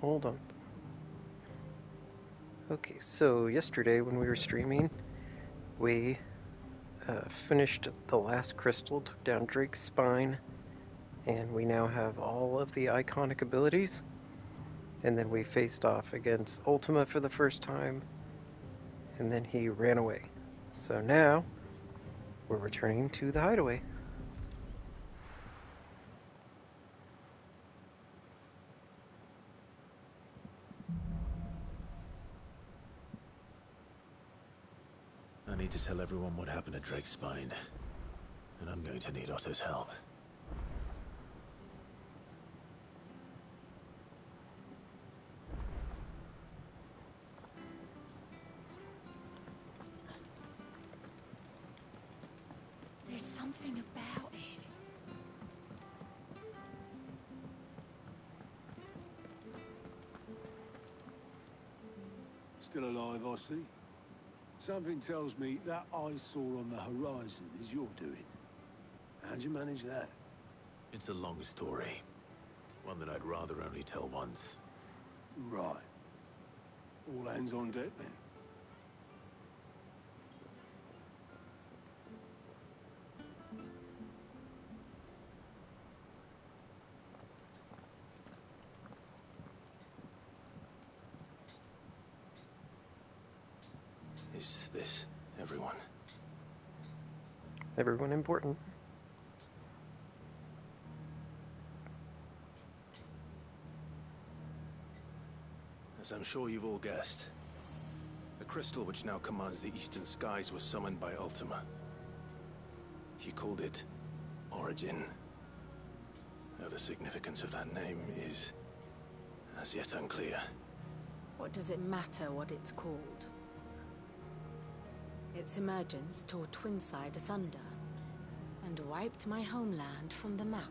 Hold on. Okay, so yesterday when we were streaming, we finished the last crystal, took down Drake's spine, and we now have all of the iconic abilities. And then we faced off against Ultima for the first time, and then he ran away. So now, we're returning to the hideaway. I need to tell everyone what happened at Drake's spine, and I'm going to need Otto's help. There's something about it. Still alive, I see. Something tells me that eyesore on the horizon is your doing. How'd you manage that? It's a long story. One that I'd rather only tell once. Right. All hands on deck, then. Is this everyone? Everyone important. As I'm sure you've all guessed, the crystal which now commands the eastern skies was summoned by Ultima. He called it Origin. Though the significance of that name is as yet unclear. What does it matter what it's called? Its emergence tore Twinside asunder and wiped my homeland from the map.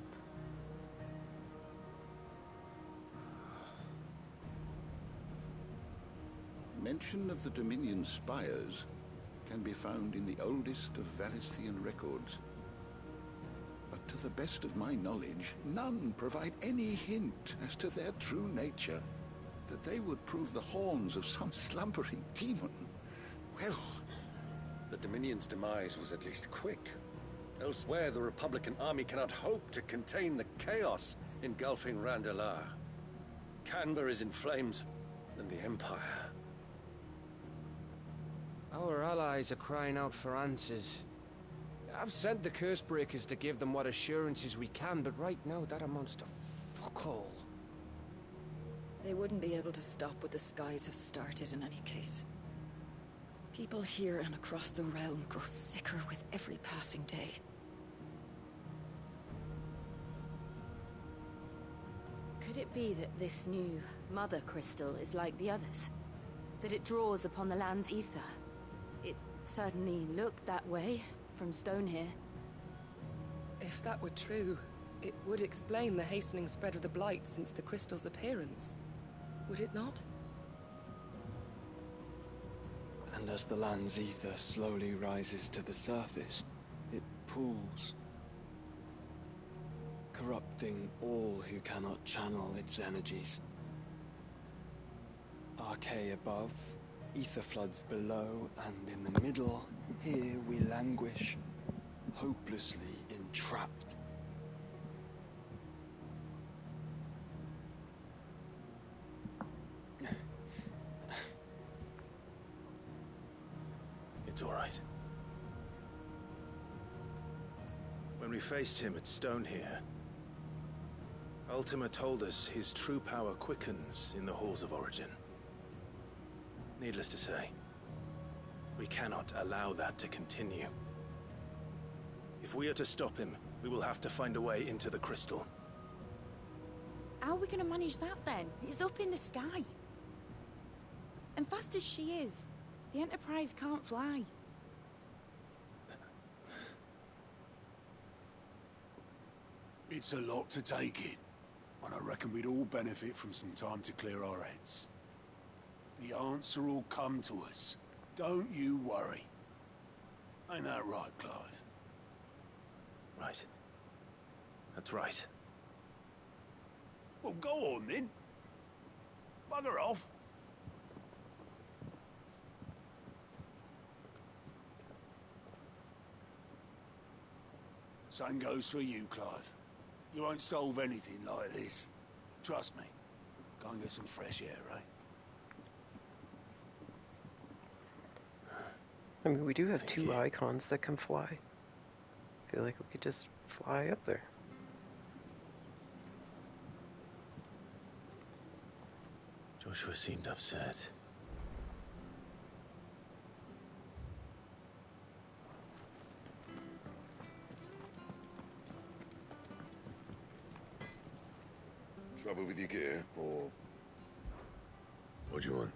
Mention of the Dominion spires can be found in the oldest of Valisthian records. But to the best of my knowledge, none provide any hint as to their true nature. That they would prove the horns of some slumbering demon. Well, the Dominion's demise was at least quick. Elsewhere, the Republican army cannot hope to contain the chaos engulfing Randalar. Canva is in flames, and the Empire. Our allies are crying out for answers. I've sent the Cursebreakers to give them what assurances we can, but right now that amounts to fuck all. They wouldn't be able to stop what the skies have started in any case. People here and across the realm grow sicker with every passing day. Could it be that this new Mother Crystal is like the others? That it draws upon the land's ether? It certainly looked that way from stone here. If that were true, it would explain the hastening spread of the Blight since the crystal's appearance. Would it not? And as the land's ether slowly rises to the surface, it pools, corrupting all who cannot channel its energies. Archay above, ether floods below, and in the middle, here we languish, hopelessly entrapped. It's all right. When we faced him at Stone here, Ultima told us his true power quickens in the halls of Origin. Needless to say, we cannot allow that to continue. If we are to stop him, we will have to find a way into the crystal. How are we going to manage that then? It's up in the sky. And fast as she is, the Enterprise can't fly. It's a lot to take in, and I reckon we'd all benefit from some time to clear our heads. The answer will come to us. Don't you worry. Ain't that right, Clive? Right. That's right. Well, go on then. Bugger off! Same goes for you, Clive. You won't solve anything like this. Trust me. Go and get some fresh air, eh? I mean, we do have Thank two you. icons that can fly. I feel like we could just fly up there. Joshua seemed upset. Trouble with your gear, or... What do you want?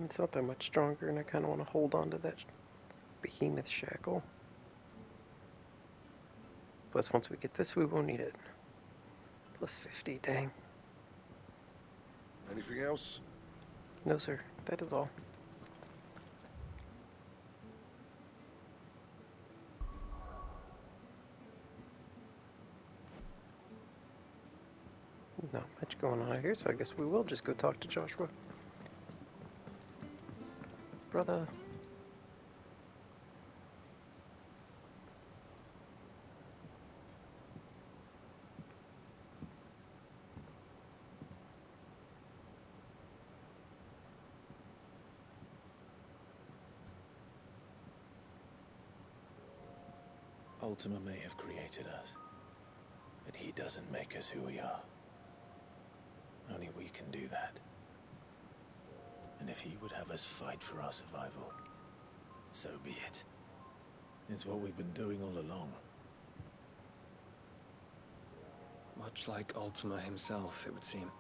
It's not that much stronger, and I kind of want to hold on to that behemoth shackle. Plus, once we get this, we won't need it. Plus 50, dang. Anything else? No, sir. That is all. Not much going on here, so I guess we will just go talk to Joshua. Brother. Ultima may have created us, but he doesn't make us who we are. Only we can do that. And if he would have us fight for our survival, so be it. It's what we've been doing all along. Much like Ultima himself, it would seem.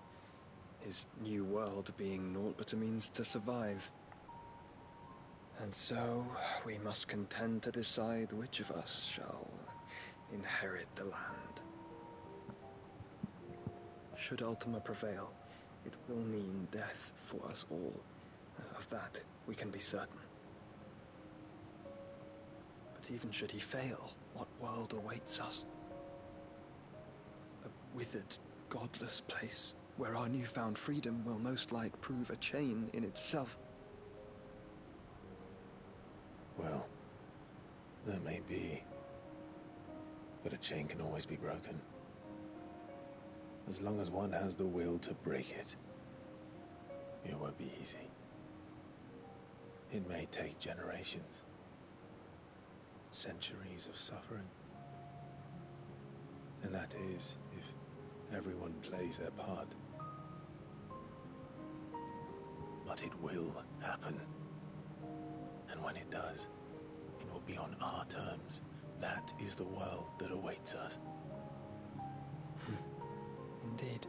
His new world being naught but a means to survive. And so, we must contend to decide which of us shall inherit the land. Should Ultima prevail, it will mean death for us all. Of that, we can be certain. But even should he fail, what world awaits us? A withered, godless place, where our newfound freedom will most like prove a chain in itself. Well, that may be. But a chain can always be broken. As long as one has the will to break it. It won't be easy. It may take generations. Centuries of suffering. And that is, if everyone plays their part. But it will happen. And when it does, it will be on our terms. That is the world that awaits us. Indeed.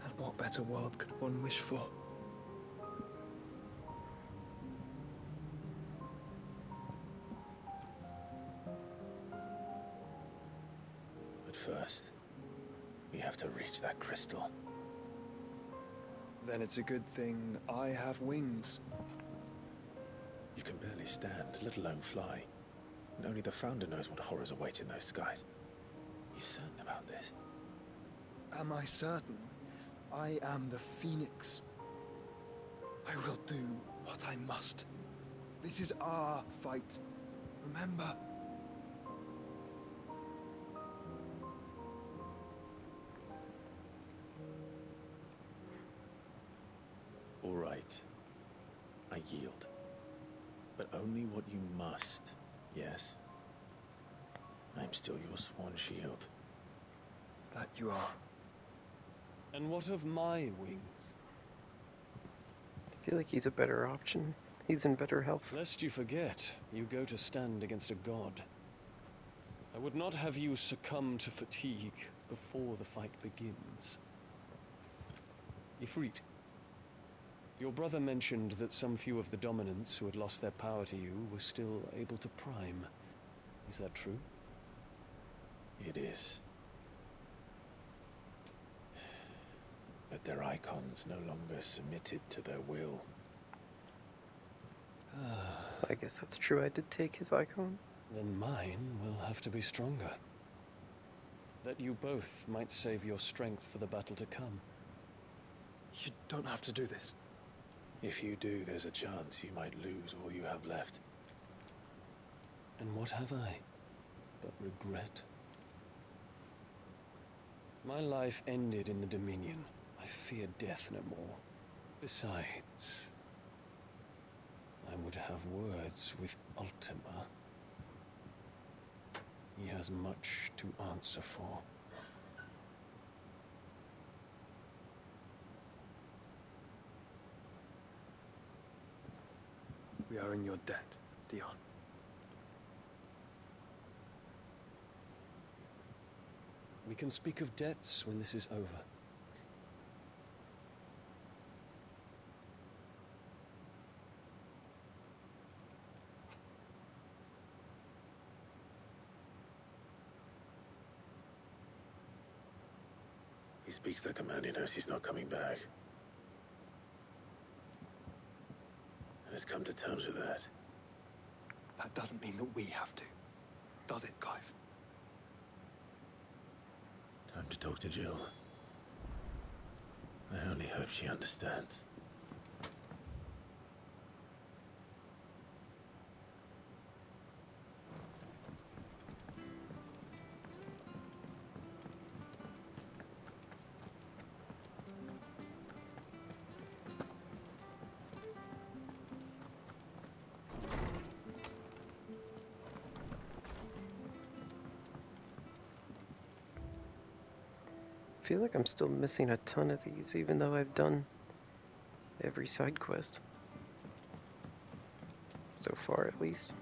And what better world could one wish for? But first, we have to reach that crystal. Then it's a good thing I have wings. You can barely stand, let alone fly. And only the Founder knows what horrors await in those skies. You certain about this? Am I certain? I am the Phoenix. I will do what I must. This is our fight. Remember? All right. I yield. But only what you must, yes? I'm still your sworn shield. That you are. And what of my wings? I feel like he's a better option. He's in better health. Lest you forget, you go to stand against a god. I would not have you succumb to fatigue before the fight begins. Ifrit, your brother mentioned that some few of the dominants who had lost their power to you were still able to prime. Is that true? It is. but their icons no longer submitted to their will. I guess that's true, I did take his icon. Then mine will have to be stronger. That you both might save your strength for the battle to come. You don't have to do this. If you do, there's a chance you might lose all you have left. And what have I but regret? My life ended in the Dominion. I fear death no more. Besides, I would have words with Ultima. He has much to answer for. We are in your debt, Dion. We can speak of debts when this is over. He speaks to the command, he knows he's not coming back. And has come to terms with that. That doesn't mean that we have to. Does it, Clive? Time to talk to Jill. I only hope she understands. I feel like I'm still missing a ton of these, even though I've done every side quest. So far, at least.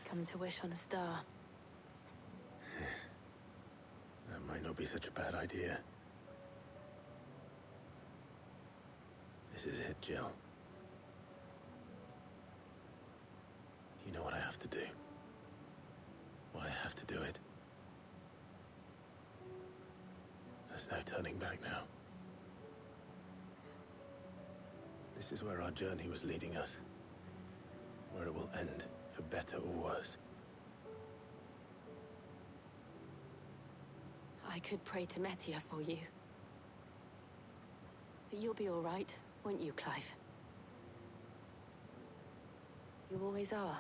Come to wish on a star. That might not be such a bad idea. This is it, Jill. You know what I have to do. Why I have to do it. There's no turning back now. This is where our journey was leading us. Where it will end, for better or worse. I could pray to Metia for you. But you'll be all right, won't you, Clive? You always are.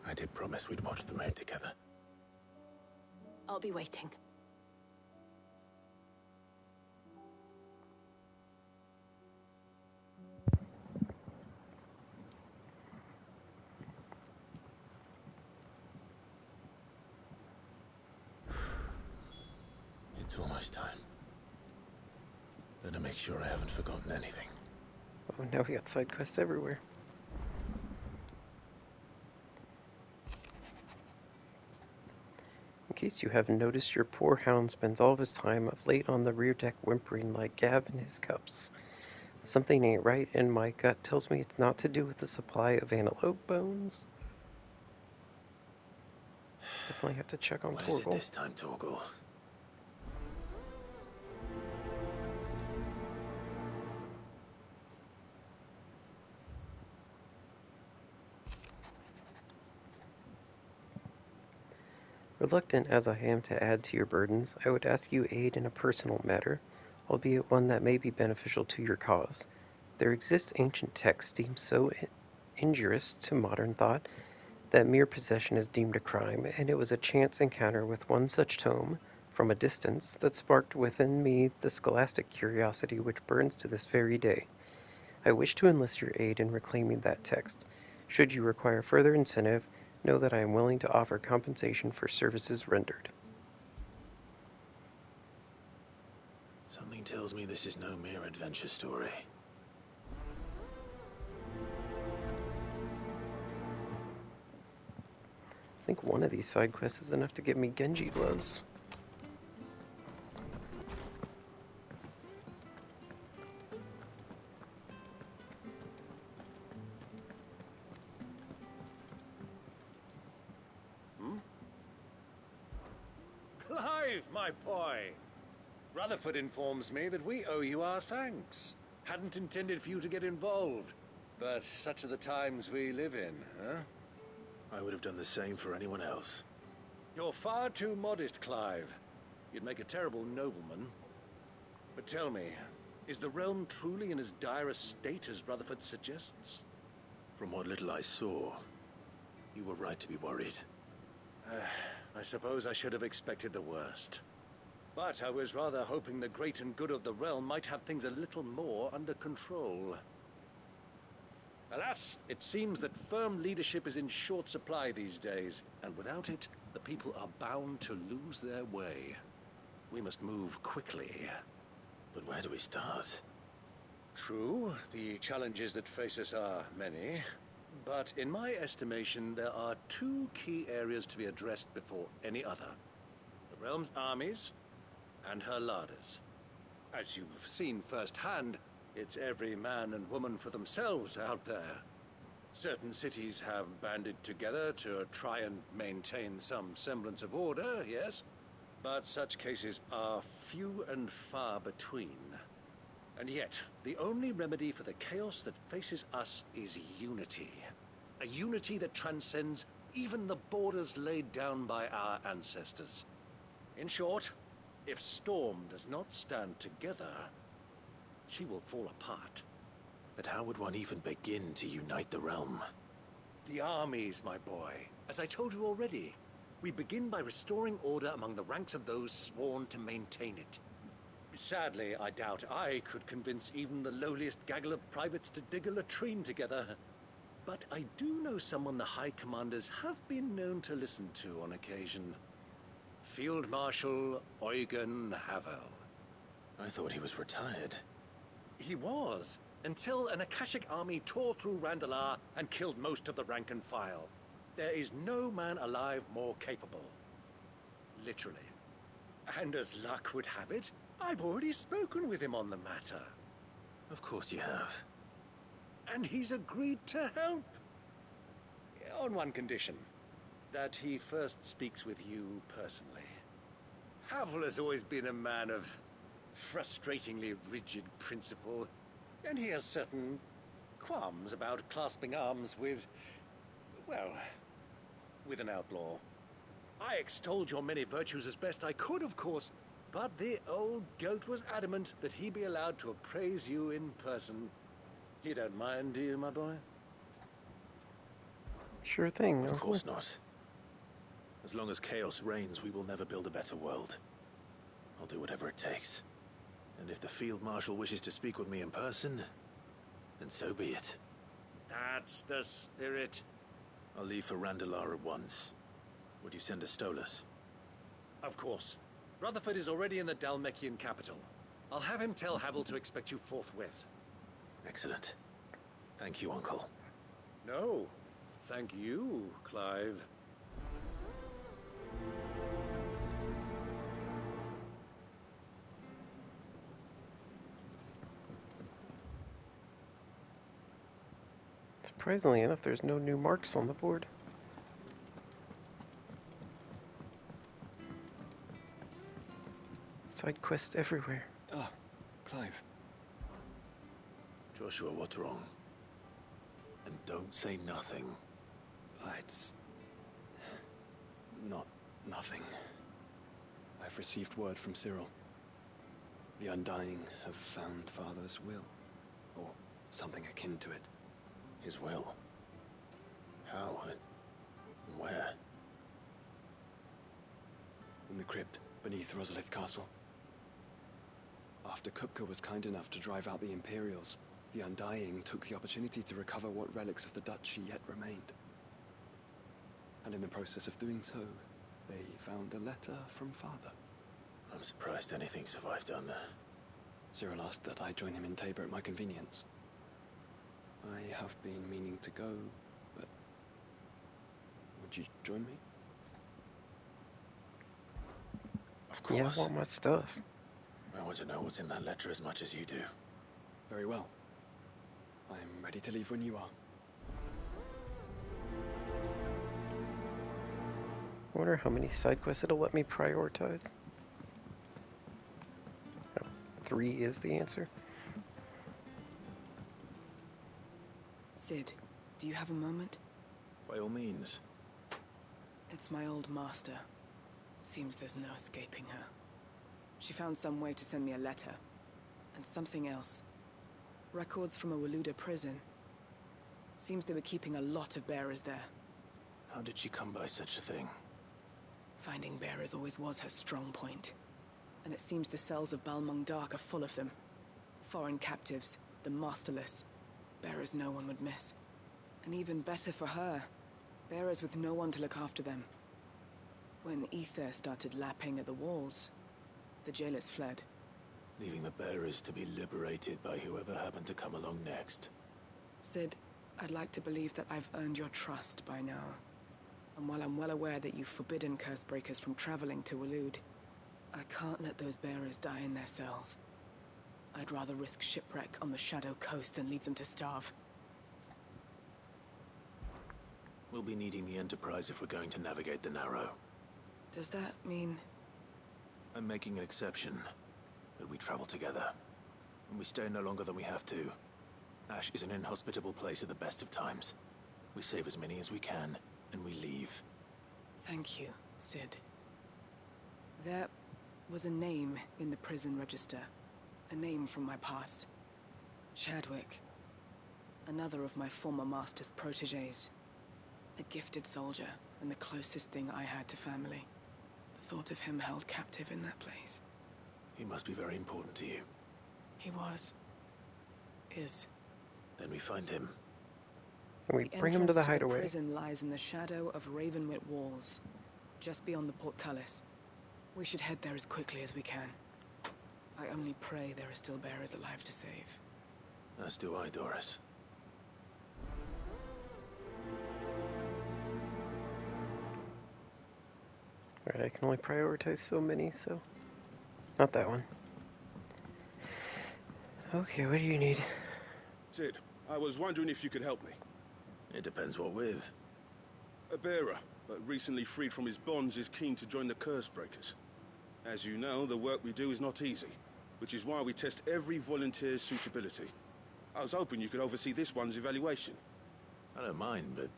I did promise we'd watch the moon together. I'll be waiting. It's almost time. Better make sure I haven't forgotten anything. Oh, now we got side quests everywhere. In case you haven't noticed, your poor hound spends all of his time of late on the rear deck whimpering like Gab in his cups. Something ain't right, and my gut tells me it's not to do with the supply of antelope bones. Definitely have to check on What is it Torgal. this time, Torgal? Reluctant as I am to add to your burdens, I would ask you aid in a personal matter, albeit one that may be beneficial to your cause. There exists ancient texts deemed so injurious to modern thought that mere possession is deemed a crime, and it was a chance encounter with one such tome, from a distance, that sparked within me the scholastic curiosity which burns to this very day. I wish to enlist your aid in reclaiming that text. Should you require further incentive, know that I am willing to offer compensation for services rendered. Something tells me this is no mere adventure story. I think one of these side quests is enough to give me Genji gloves. my boy. Rutherford informs me that we owe you our thanks. Hadn't intended for you to get involved, but such are the times we live in, huh? I would have done the same for anyone else. You're far too modest, Clive. You'd make a terrible nobleman. But tell me, is the realm truly in as dire a state as Rutherford suggests? From what little I saw, you were right to be worried. I suppose I should have expected the worst. But I was rather hoping the great and good of the realm might have things a little more under control. Alas, it seems that firm leadership is in short supply these days, and without it, the people are bound to lose their way. We must move quickly. But where do we start? True, the challenges that face us are many, but in my estimation, there are two key areas to be addressed before any other. The realm's armies, and her larders. As you've seen firsthand, it's every man and woman for themselves out there. Certain cities have banded together to try and maintain some semblance of order, yes, but such cases are few and far between. And yet, the only remedy for the chaos that faces us is unity. A unity that transcends even the borders laid down by our ancestors. In short, if Storm does not stand together, she will fall apart. But how would one even begin to unite the realm? The armies, my boy. As I told you already, we begin by restoring order among the ranks of those sworn to maintain it. Sadly, I doubt I could convince even the lowliest gaggle of privates to dig a latrine together. But I do know someone the High Commanders have been known to listen to on occasion. Field Marshal Eugen Havel. I thought he was retired. He was, until an Akashic army tore through Randalar and killed most of the rank and file. There is no man alive more capable. Literally. And as luck would have it, I've already spoken with him on the matter. Of course you have. And he's agreed to help. On one condition. That he first speaks with you personally. Havel has always been a man of frustratingly rigid principle, and he has certain qualms about clasping arms with, well, with an outlaw. I extolled your many virtues as best I could, of course, but the old goat was adamant that he be allowed to appraise you in person. You don't mind, do you, my boy? Sure thing. Of course not. As long as chaos reigns, we will never build a better world. I'll do whatever it takes. And if the Field Marshal wishes to speak with me in person, then so be it. That's the spirit. I'll leave for Randalar at once. Would you send a Stolas? Of course. Rutherford is already in the Dalmekian capital. I'll have him tell Havel to expect you forthwith. Excellent. Thank you, Uncle. No, thank you, Clive. Surprisingly enough, there's no new marks on the board. Side quest everywhere. Ah, Clive. Joshua, what's wrong? And don't say nothing. It's not nothing. I've received word from Cyril. The Undying have found Father's will, or something akin to it. His will? How and where? In the crypt beneath Rosalith Castle. After Kupka was kind enough to drive out the Imperials, the Undying took the opportunity to recover what relics of the Duchy yet remained. And in the process of doing so, they found a letter from Father. I'm surprised anything survived down there. Cyril asked that I join him in Tabor at my convenience. I have been meaning to go, but would you join me? Of course. Yeah, I want my stuff. I want to know what's in that letter as much as you do. Very well. I'm ready to leave when you are. I wonder how many side quests it'll let me prioritize. 3 is the answer. Sid, do you have a moment? By all means. It's my old master. Seems there's no escaping her. She found some way to send me a letter. And something else. Records from a Waluda prison. Seems they were keeping a lot of bearers there. How did she come by such a thing? Finding bearers always was her strong point. And it seems the cells of Balmung Dark are full of them. Foreign captives, the masterless. Bearers no one would miss. And even better for her, bearers with no one to look after them. When ether started lapping at the walls, the jailers fled. Leaving the bearers to be liberated by whoever happened to come along next. Sid, I'd like to believe that I've earned your trust by now. And while I'm well aware that you've forbidden Cursebreakers from traveling to Waloed, I can't let those bearers die in their cells. I'd rather risk shipwreck on the Shadow Coast than leave them to starve. We'll be needing the Enterprise if we're going to navigate the Narrow. Does that mean... I'm making an exception, but we travel together. And we stay no longer than we have to. Ash is an inhospitable place at the best of times. We save as many as we can, and we leave. Thank you, Sid. There was a name in the prison register. A name from my past. Chadwick. Another of my former master's protégés. A gifted soldier, and the closest thing I had to family. The thought of him held captive in that place. He must be very important to you. He was. Is. Then we find him. And we bring him to the The hideaway. prison lies in the shadow of Ravenwit Walls, just beyond the portcullis. We should head there as quickly as we can. I only pray there are still bearers alive to save. As do I, Doris. Alright, I can only prioritize so many, so... Not that one. Okay, what do you need? Sid, I was wondering if you could help me. It depends what with. A bearer, but recently freed from his bonds, is keen to join the Cursebreakers. As you know, the work we do is not easy, which is why we test every volunteer's suitability. I was hoping you could oversee this one's evaluation. I don't mind, but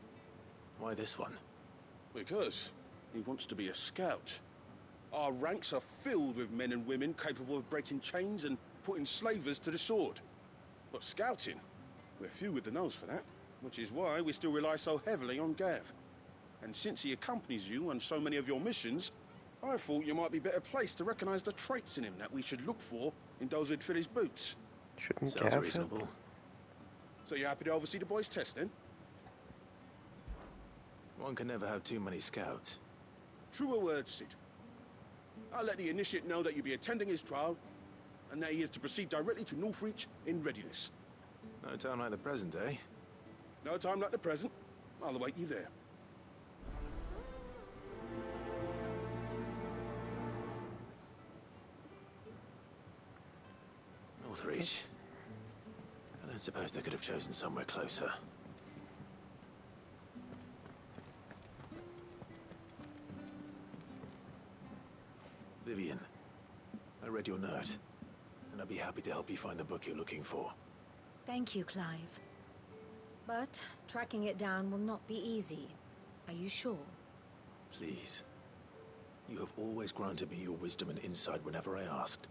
why this one? Because he wants to be a scout. Our ranks are filled with men and women capable of breaking chains and putting slavers to the sword. But scouting, we're few with the nose for that, which is why we still rely so heavily on Gav. And since he accompanies you on so many of your missions, I thought you might be better placed to recognize the traits in him that we should look for in those who'd fill his boots. Shouldn't Sounds Gav reasonable. help? So you're happy to oversee the boys' test, then? One can never have too many scouts. Truer words, Sid. I'll let the initiate know that you'll be attending his trial, and that he is to proceed directly to Northreach in readiness. No time like the present, eh? No time like the present. I'll await you there. Northreach. I don't suppose they could have chosen somewhere closer. Vivian, I read your note, and I'd be happy to help you find the book you're looking for. Thank you, Clive. But tracking it down will not be easy. Are you sure? Please. You have always granted me your wisdom and insight whenever I asked.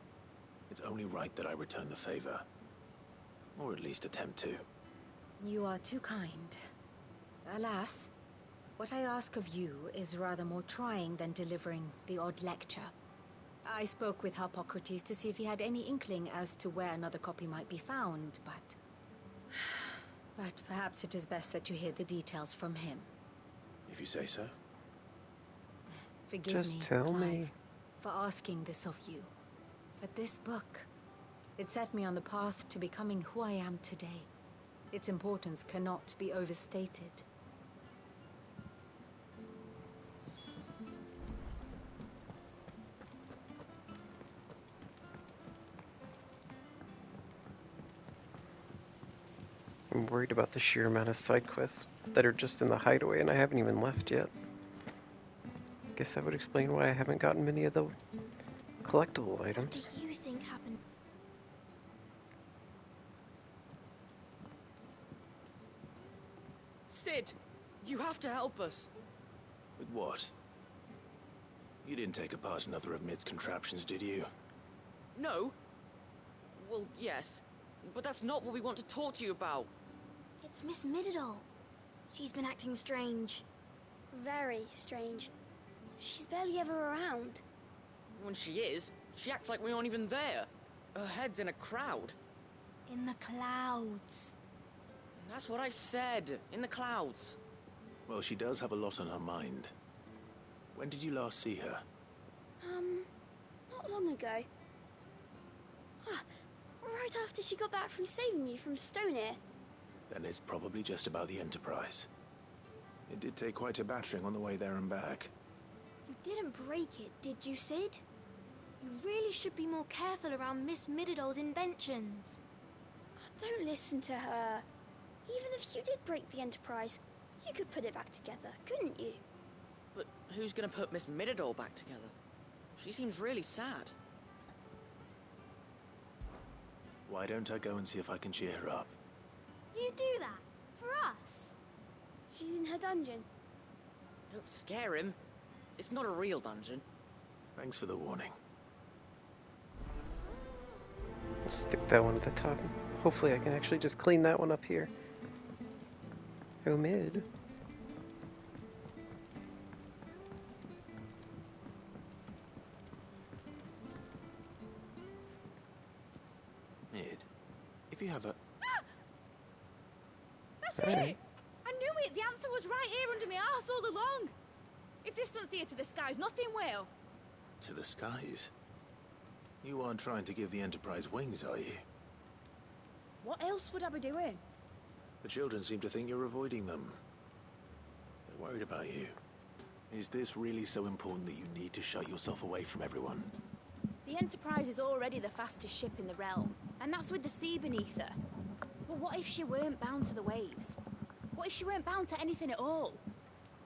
It's only right that I return the favor. Or at least attempt to. You are too kind. Alas, what I ask of you is rather more trying than delivering the odd lecture. I spoke with Harpocrates to see if he had any inkling as to where another copy might be found, but... But perhaps it is best that you hear the details from him. If you say so. Forgive Just me, tell Clive, me. for asking this of you. But this book, it set me on the path to becoming who I am today. Its importance cannot be overstated. I'm worried about the sheer amount of side quests that are just in the hideaway and I haven't even left yet. Guess that would explain why I haven't gotten many of the collectible items. What do you think happened? Sid, you have to help us. With what? You didn't take apart another of Mid's contraptions, did you? No. Well, yes. But that's not what we want to talk to you about. It's Miss Mididol. She's been acting strange. Very strange. She's barely ever around. When she is, she acts like we aren't even there. Her head's in a crowd. In the clouds. That's what I said. In the clouds. Well, she does have a lot on her mind. When did you last see her? Not long ago. Ah, right after she got back from saving you from Stoneir. Then it's probably just about the Enterprise. It did take quite a battering on the way there and back. You didn't break it, did you, Sid? You really should be more careful around Miss Mididol's inventions. Oh, don't listen to her. Even if you did break the Enterprise, you could put it back together, couldn't you? But who's gonna put Miss Mididol back together? She seems really sad. Why don't I go and see if I can cheer her up? You do that? For us? She's in her dungeon. Don't scare him. It's not a real dungeon. Thanks for the warning. I'll stick that one at the top. Hopefully I can actually just clean that one up here. Oh, Mid. Mid, if you have a... That's Hey. it! I knew it! The answer was right here under my arse all along! If this doesn't steer to the skies, nothing will. To the skies? You aren't trying to give the Enterprise wings, are you? What else would I be doing? The children seem to think you're avoiding them. They're worried about you. Is this really so important that you need to shut yourself away from everyone? The Enterprise is already the fastest ship in the realm, and that's with the sea beneath her. But what if she weren't bound to the waves? What if she weren't bound to anything at all?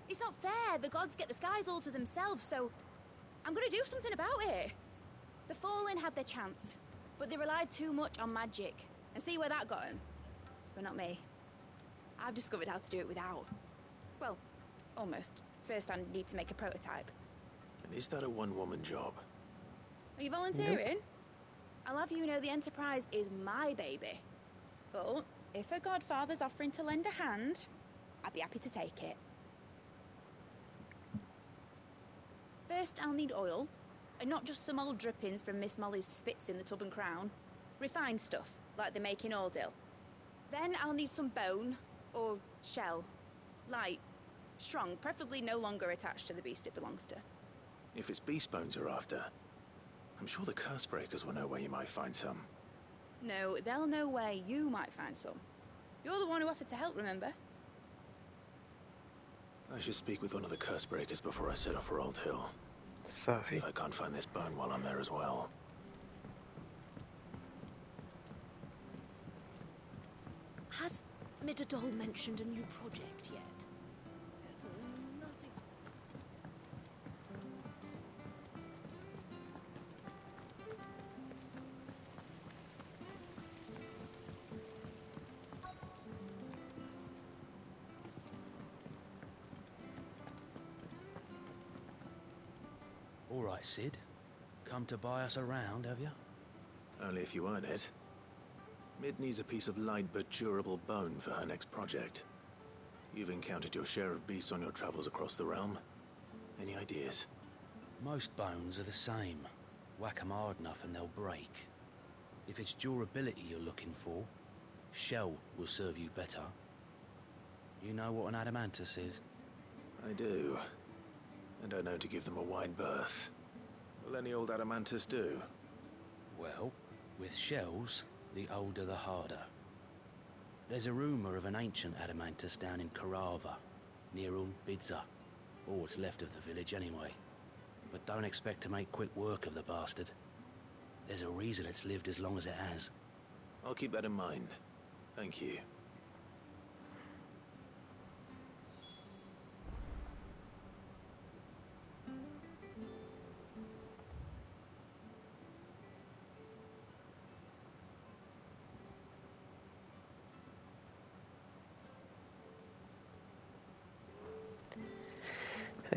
It's not fair. The gods get the skies all to themselves, so I'm gonna do something about it. The Fallen had their chance, but they relied too much on magic. And see where that got them? But not me. I've discovered how to do it without. Well, almost. First I need to make a prototype. And is that a one-woman job? Are you volunteering? I'll have you know the Enterprise is my baby. But if a godfather's offering to lend a hand, I'd be happy to take it. First, I'll need oil, and not just some old drippings from Miss Molly's spits in the Tub and Crown. Refined stuff, like they make in Ordil. Then I'll need some bone, or shell. Light, strong, preferably no longer attached to the beast it belongs to. If it's beast bones you're after, I'm sure the curse breakers will know where you might find some. No, they'll know where you might find some. You're the one who offered to help, remember? I should speak with one of the curse breakers before I set off for Old Hill. Sorry. See if I can't find this bone while I'm there as well. Has Mididol mentioned a new project yet? Not All right, Sid. Come to buy us around, have you? Only if you earn it. Mid needs a piece of light but durable bone for her next project. You've encountered your share of beasts on your travels across the realm. Any ideas? Most bones are the same. Whack 'em hard enough and they'll break. If it's durability you're looking for, shell will serve you better. You know what an adamantus is? I do. And I know to give them a wide berth. Will any old adamantus do? Well, with shells, the older the harder. There's a rumour of an ancient adamantus down in Karava, near Bidza, or what's left of the village anyway. But don't expect to make quick work of the bastard. There's a reason it's lived as long as it has. I'll keep that in mind. Thank you.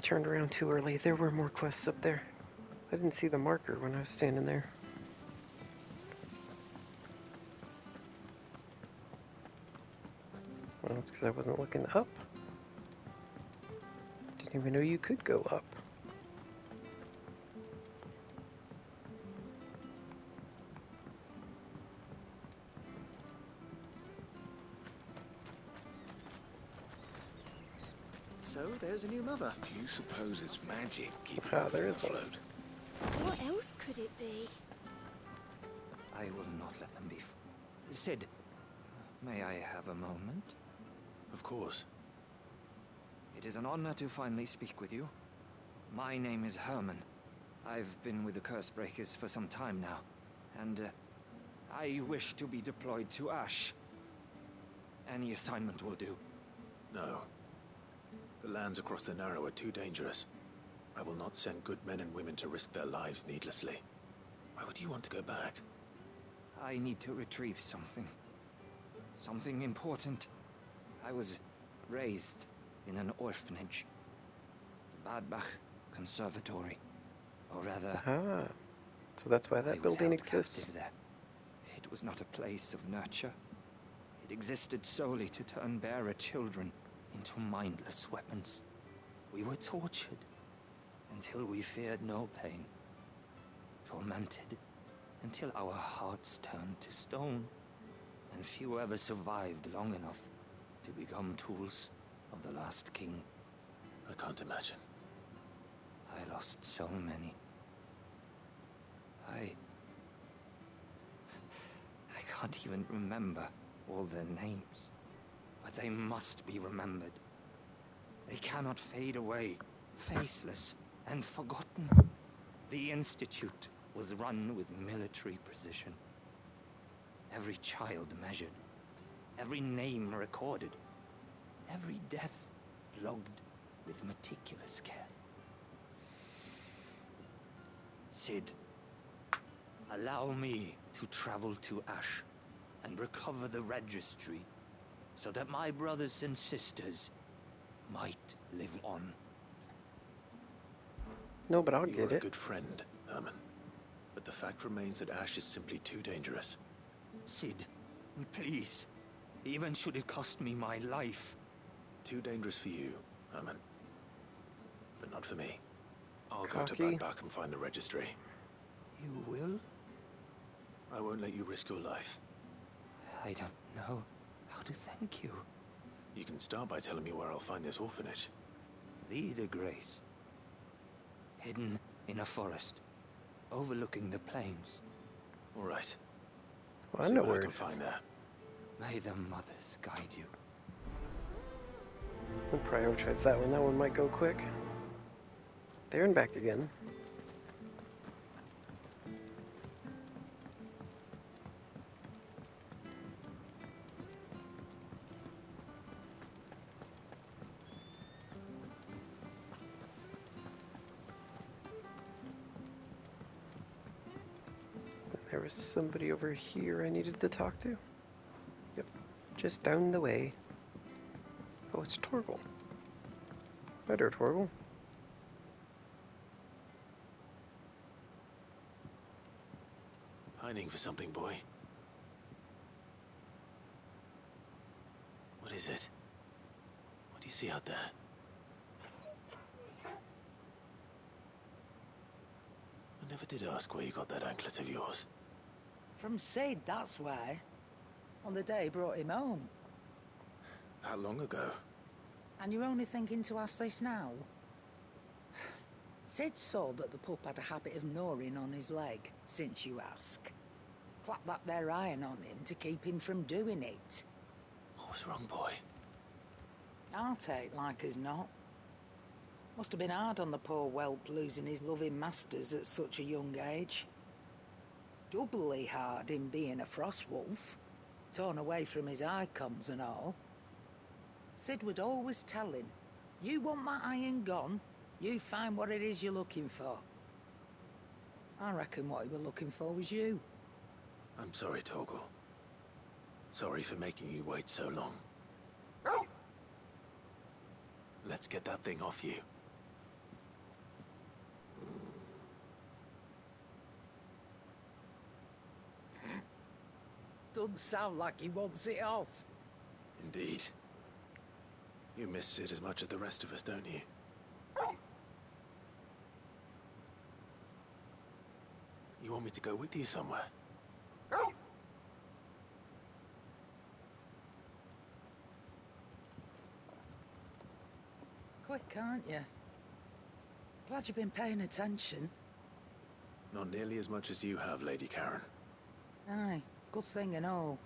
turned around too early. There were more quests up there. I didn't see the marker when I was standing there. Well, it's because I wasn't looking up. Didn't even know you could go up. So there's a new mother. Do you suppose it's magic keeping Ah, the there thing is one. afloat? What else could it be? I will not let them be. Sid, may I have a moment? Of course. It is an honor to finally speak with you. My name is Herman. I've been with the Cursebreakers for some time now, and I wish to be deployed to Ash. Any assignment will do. No. The lands across the Narrow are too dangerous. I will not send good men and women to risk their lives needlessly. Why would you want to go back? I need to retrieve something. Something important. I was raised in an orphanage. The Badbach Conservatory. Or rather... Ah, so that's why that building exists. There. It was not a place of nurture. It existed solely to turn bearer children into mindless weapons. We were tortured until we feared no pain. Tormented until our hearts turned to stone. And few ever survived long enough to become tools of the last king. I can't imagine. I lost so many. I can't even remember all their names. But they must be remembered. They cannot fade away, faceless and forgotten. The Institute was run with military precision. Every child measured, every name recorded, every death logged with meticulous care. Sid, allow me to travel to Ash and recover the registry so that my brothers and sisters might live on. No, but I'll You get are a it. good friend, Herman. But the fact remains that Ash is simply too dangerous. Sid, please. Even should it cost me my life. Too dangerous for you, Herman. But not for me. I'll go to Cocky. Badbach and find the registry. You will? I won't let you risk your life. I don't know how to thank you. You can start by telling me where I'll find this orphanage. Vida Grace. Hidden in a forest, overlooking the plains. All right. Well, I See know what where I can it is. find there. May the mothers guide you. We'll prioritize that one. That one might go quick. There and back again. There was somebody over here I needed to talk to. Yep, just down the way. Oh, it's Torgal. Hi there, Torgal. Pining for something, boy. What is it? What do you see out there? I never did ask where you got that anklet of yours. From Sid, that's why. On the day he brought him home. That long ago? And you're only thinking to ask this now? Sid saw that the pup had a habit of gnawing on his leg, since you ask. Clap that there iron on him to keep him from doing it. What was wrong, boy? I'll take like as not. Must have been hard on the poor whelp losing his loving masters at such a young age. Doubly hard in being a frost wolf, torn away from his icons and all. Sid would always tell him, you want that iron gone, you find what it is you're looking for. I reckon what he was looking for was you. I'm sorry, Torgal. Sorry for making you wait so long. Let's get that thing off you. Doesn't sound like he wants it off. Indeed. You miss Sid as much as the rest of us, don't you? You want me to go with you somewhere? Quick, aren't you? Glad you've been paying attention. Not nearly as much as you have, Lady Karen. Aye, good thing and all.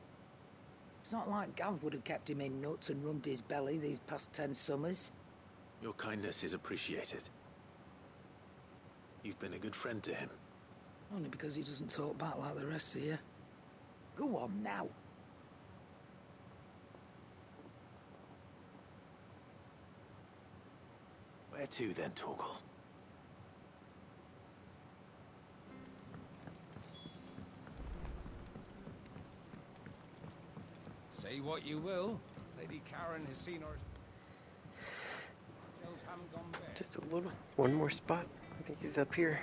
It's not like Gav would have kept him in nuts and rubbed his belly these past 10 summers. Your kindness is appreciated. You've been a good friend to him. Only because he doesn't talk back like the rest of you. Go on now. Where to then, Torgal? Say what you will, Lady Karen has seen our... Shelves haven't gone bare. Just a little. One more spot. I think he's up here.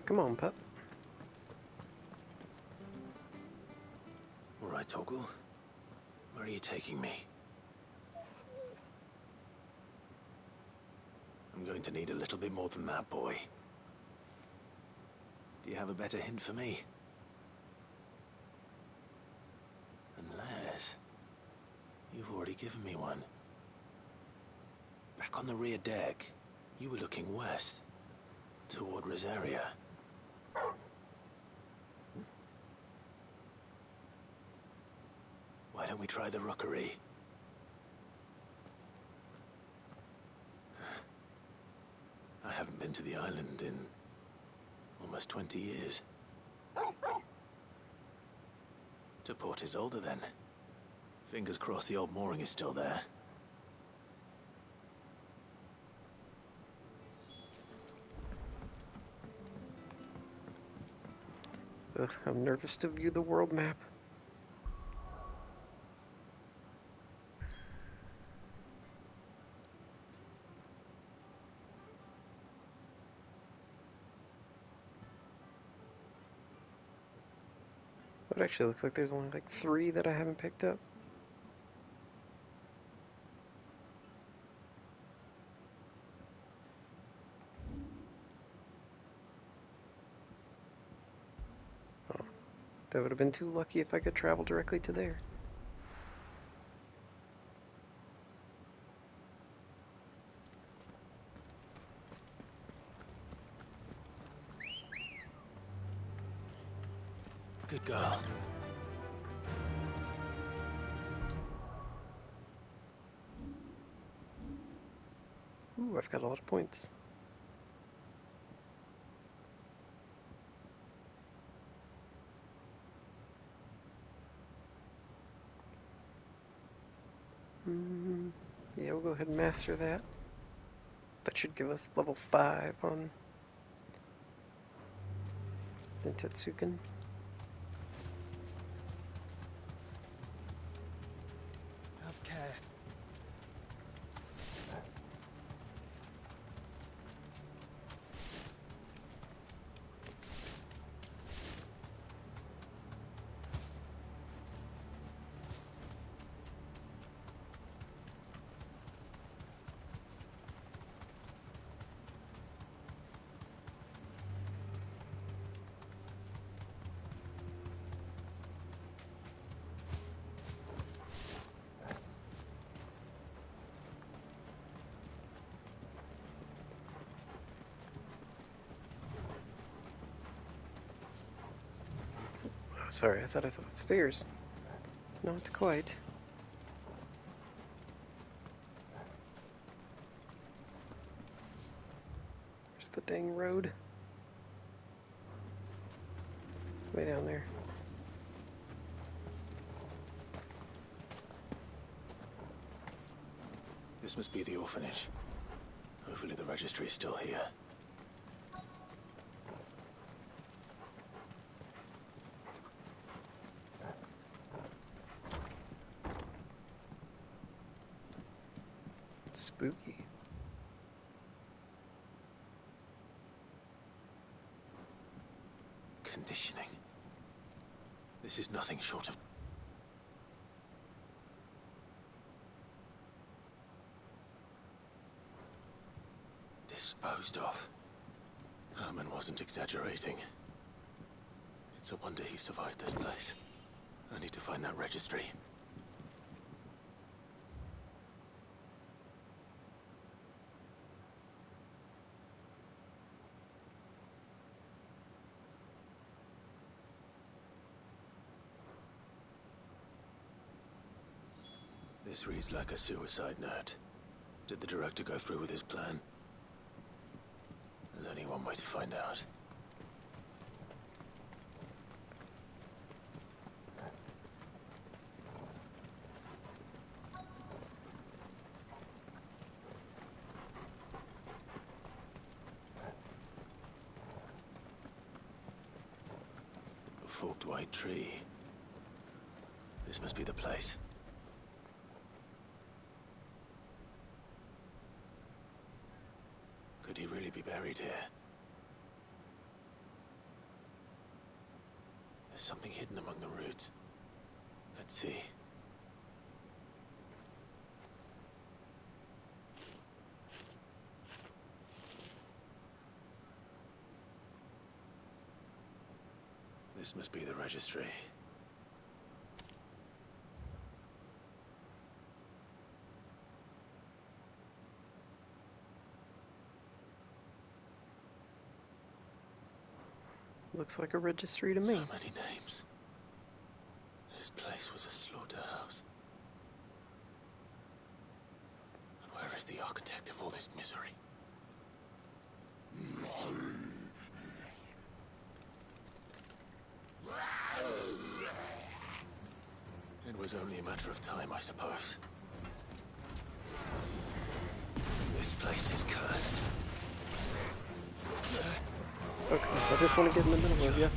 Come on, pup. All right, Torgal. Where are you taking me? I'm going to need a little bit more than that, boy. Do you have a better hint for me? Unless... you've already given me one. Back on the rear deck, you were looking west, toward Rosaria. Why don't we try the rookery? I haven't been to the island in almost 20 years. To Port Isolde, then. Fingers crossed the old mooring is still there. Ugh, I'm nervous to view the world map. It actually looks like there's only like 3 that I haven't picked up. Oh, that would have been too lucky if I could travel directly to there. Good girl. Ooh, I've got a lot of points. Yeah, we'll go ahead and master that. That should give us level 5 on Zentetsuken. Have care. Sorry, I thought I saw stairs. Not quite. Where's the dang road? Way down there. This must be the orphanage. Hopefully the registry is still here. Spooky. Conditioning. This is nothing short of... disposed of. Herman wasn't exaggerating. It's a wonder he survived this place. I need to find that registry. This reads like a suicide note. Did the director go through with his plan? There's only one way to find out. A forked white tree. This must be the place. Could he really be buried here? There's something hidden among the roots. Let's see. This must be the registry. Looks like a registry to me. So many names. This place was a slaughterhouse. And where is the architect of all this misery? It was only a matter of time, I suppose. This place is cursed. Okay, I just want to get in the middle of you.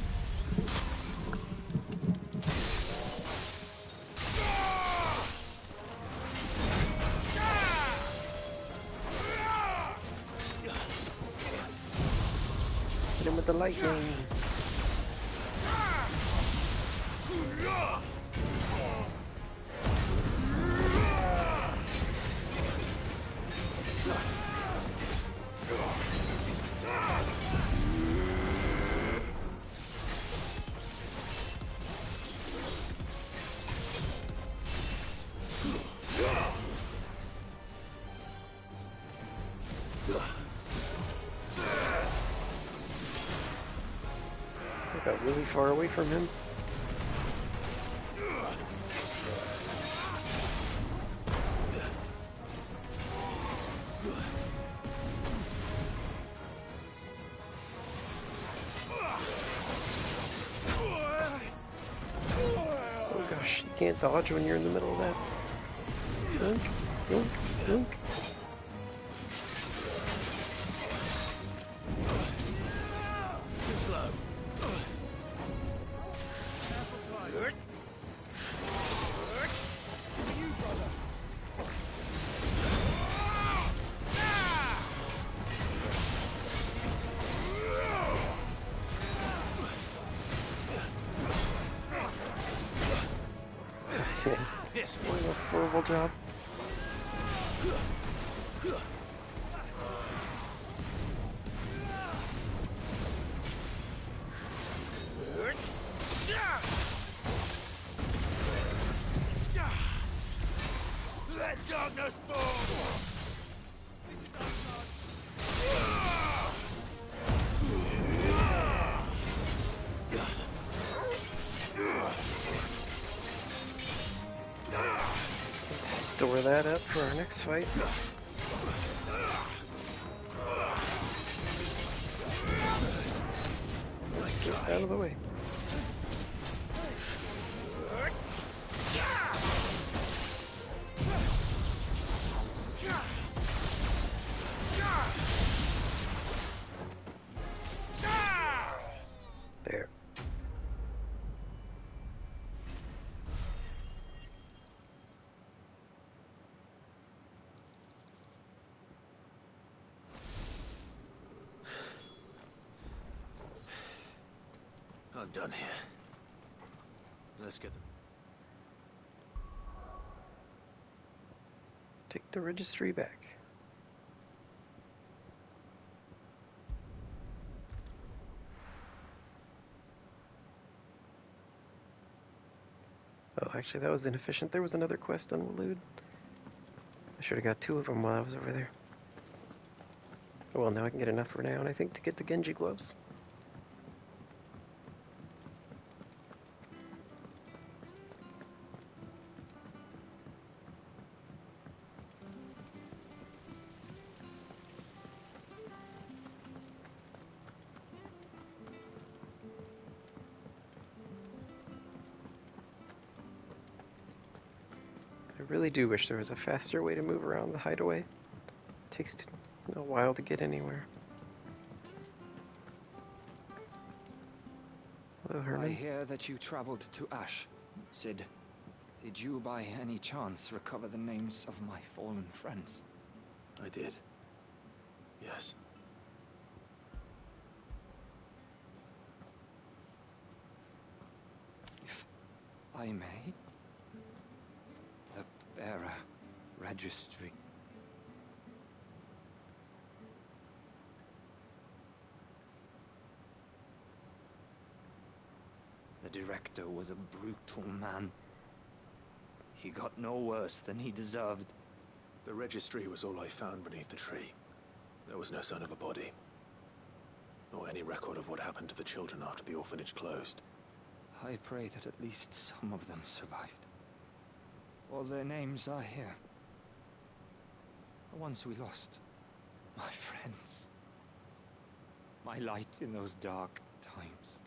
Hit him with the lightning. I got really far away from him. Oh gosh, you can't dodge when you're in the middle of that. Dunk, dunk, dunk. Too slow. This What a horrible job. Let darkness fall! Store that up for our next fight. Get out of the way. There. I'm done here. Let's get them. Take the registry back. Oh, actually, that was inefficient. There was another quest on Waloed. I should have got 2 of them while I was over there. Oh, well, now I can get enough for now, and I think to get the Genji gloves. I really do wish there was a faster way to move around the hideaway. It takes a while to get anywhere. Hello, Herman. I hear that you traveled to Ash. Sid, did you by any chance recover the names of my fallen friends? I did. Yes. If I may? The bearer registry. The director was a brutal man. He got no worse than he deserved. The registry was all I found beneath the tree. There was no sign of a body. Nor any record of what happened to the children after the orphanage closed. I pray that at least some of them survived. All their names are here. The ones we lost. My friends. My light in those dark times.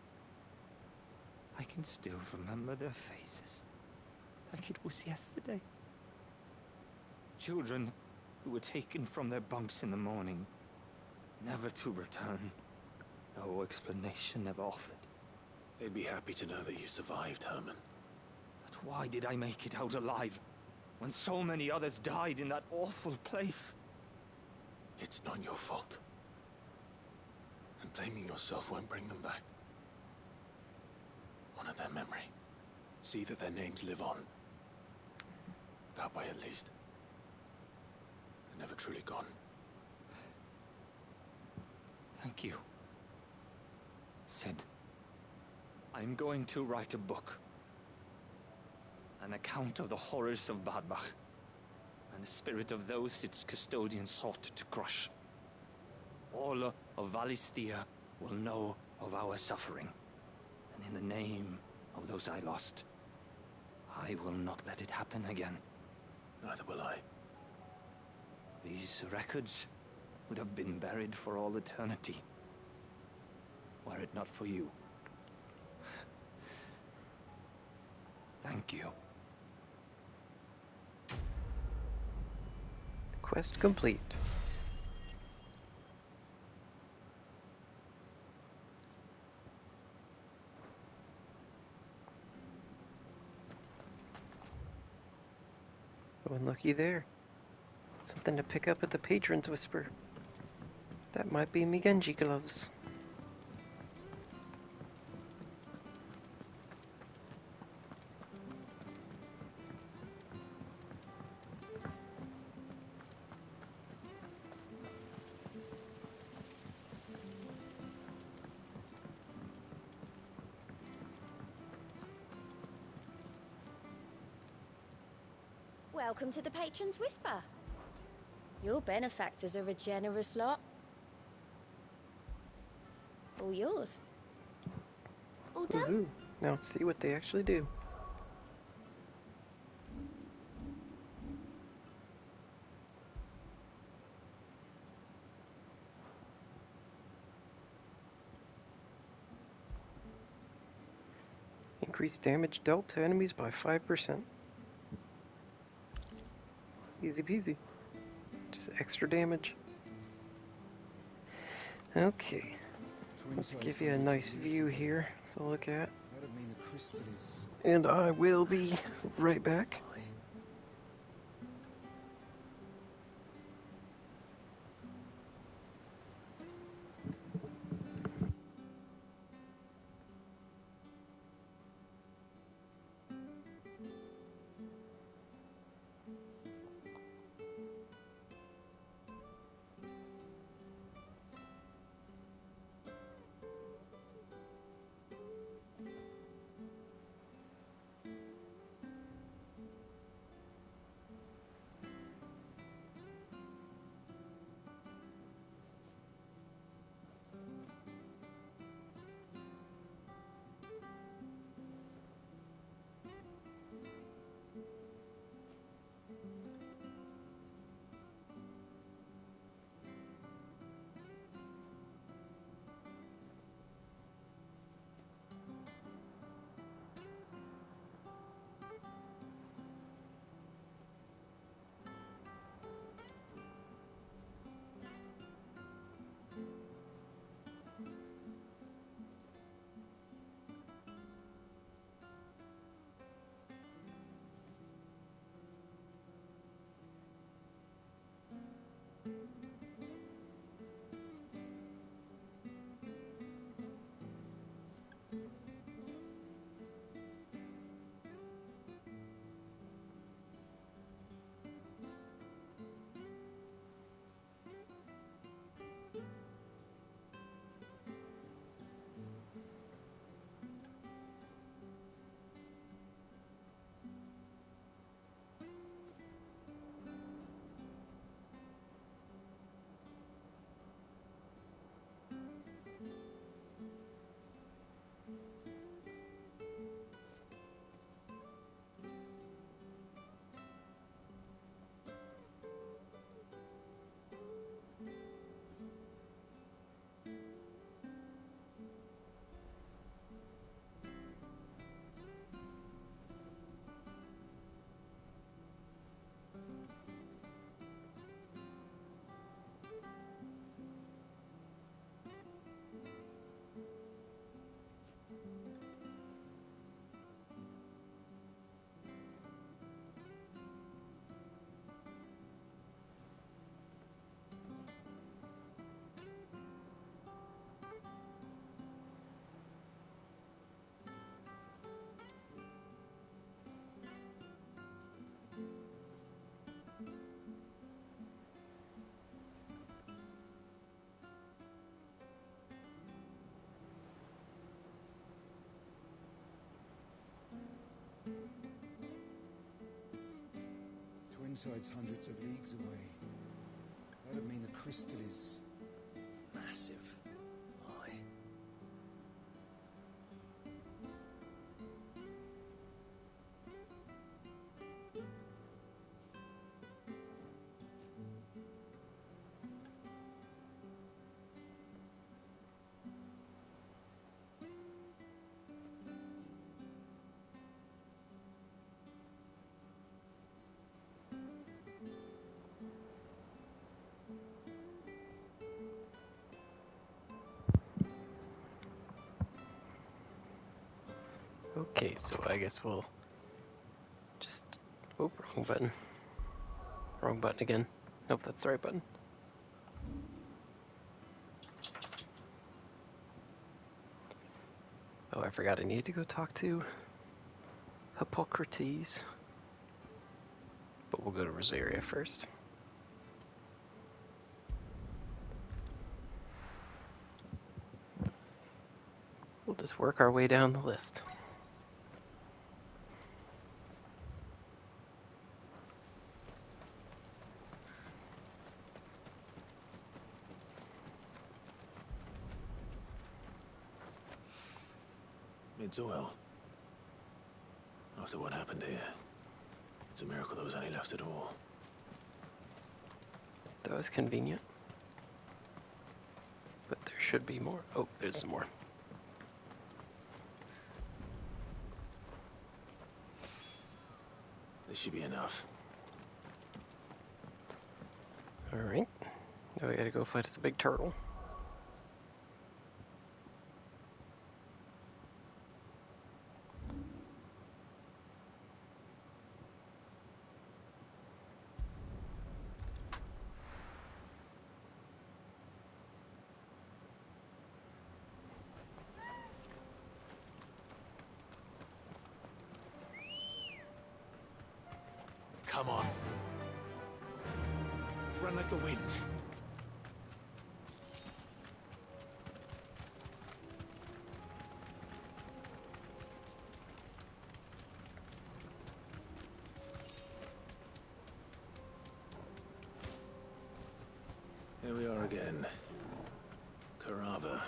I can still remember their faces. Like it was yesterday. Children who were taken from their bunks in the morning. Never to return. No explanation ever offered. They'd be happy to know that you survived, Herman. But why did I make it out alive? When so many others died in that awful place? It's not your fault. And blaming yourself won't bring them back. Honor their memory. See that their names live on. That way, at least. They're never truly gone. Thank you. Sid, I'm going to write a book. An account of the horrors of Badbach, and the spirit of those its custodians sought to crush. All of Valisthea will know of our suffering, and in the name of those I lost, I will not let it happen again. Neither will I. These records would have been buried for all eternity, were it not for you. Thank you. Quest complete. Oh, and looky there. Something to pick up at the Patron's Whisper. That might be me Genji gloves. Welcome to the Patron's Whisper. Your benefactors are a generous lot. All yours. All done? Woohoo. Now let's see what they actually do. Increase damage dealt to enemies by 5%. Easy peasy. Just extra damage. Okay. Let's give you a nice view here to look at. And I will be right back. Twinside's hundreds of leagues away. That'd mean the crystal is... massive. Aye. Okay, so I guess we'll just... Oh, wrong button. Wrong button again. Nope, that's the right button. Oh, I forgot I need to go talk to Hippocrates. But we'll go to Rosaria first. We'll just work our way down the list. It's oil. After what happened here, it's a miracle there was any left at all. That was convenient. But there should be more. Oh, there's some more. This should be enough. Alright. Now we gotta go fight us a big turtle. Come on. Run like the wind. Here we are again. Carava.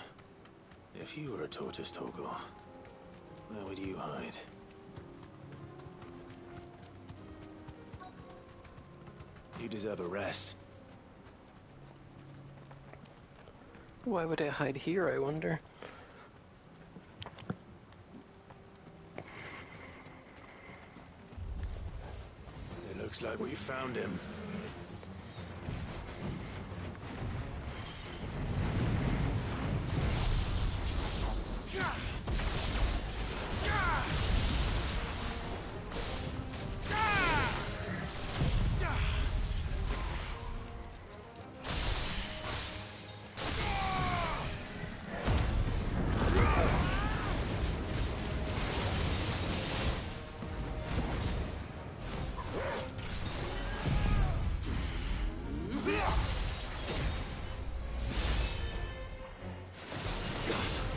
If you were a tortoise, Torgal, where would you hide? You deserve a rest. Why would it hide here, I wonder? It looks like we found him.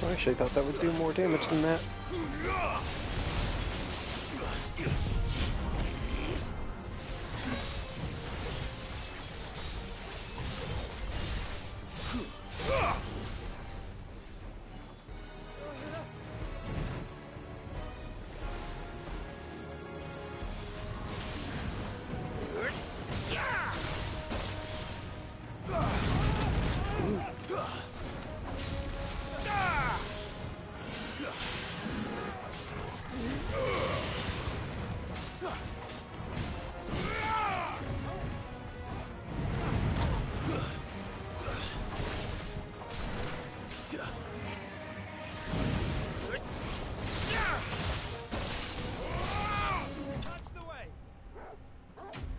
I actually thought that would do more damage than that.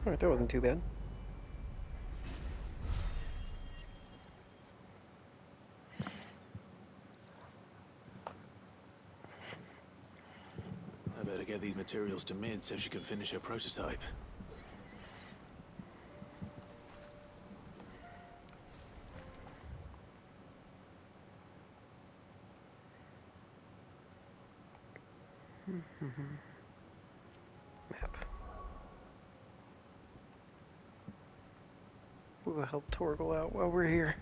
Alright, that wasn't too bad. I better get these materials to Mid so she can finish her prototype. Map. We'll help Torgal out while we're here.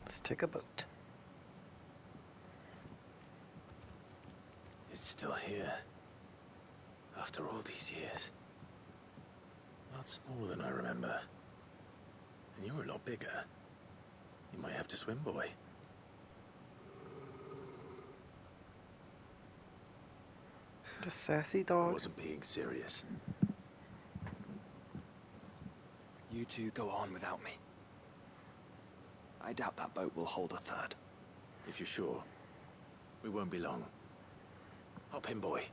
Let's take a boat. It's still here. After all these years. A lot smaller than I remember. And you were a lot bigger. You might have to swim, boy. The sassy dog. I wasn't being serious. You two go on without me. I doubt that boat will hold a third. If you're sure, we won't be long. Hop in, boy.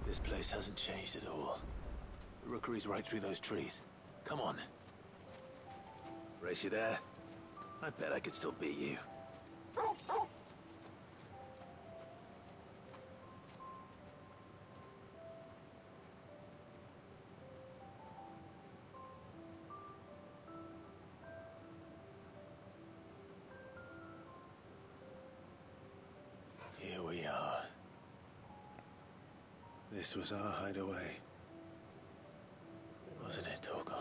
This place hasn't changed at all. The rookery's right through those trees. Come on. Race you there? I bet I could still beat you. Here we are. This was our hideaway. Wasn't it, Torgal?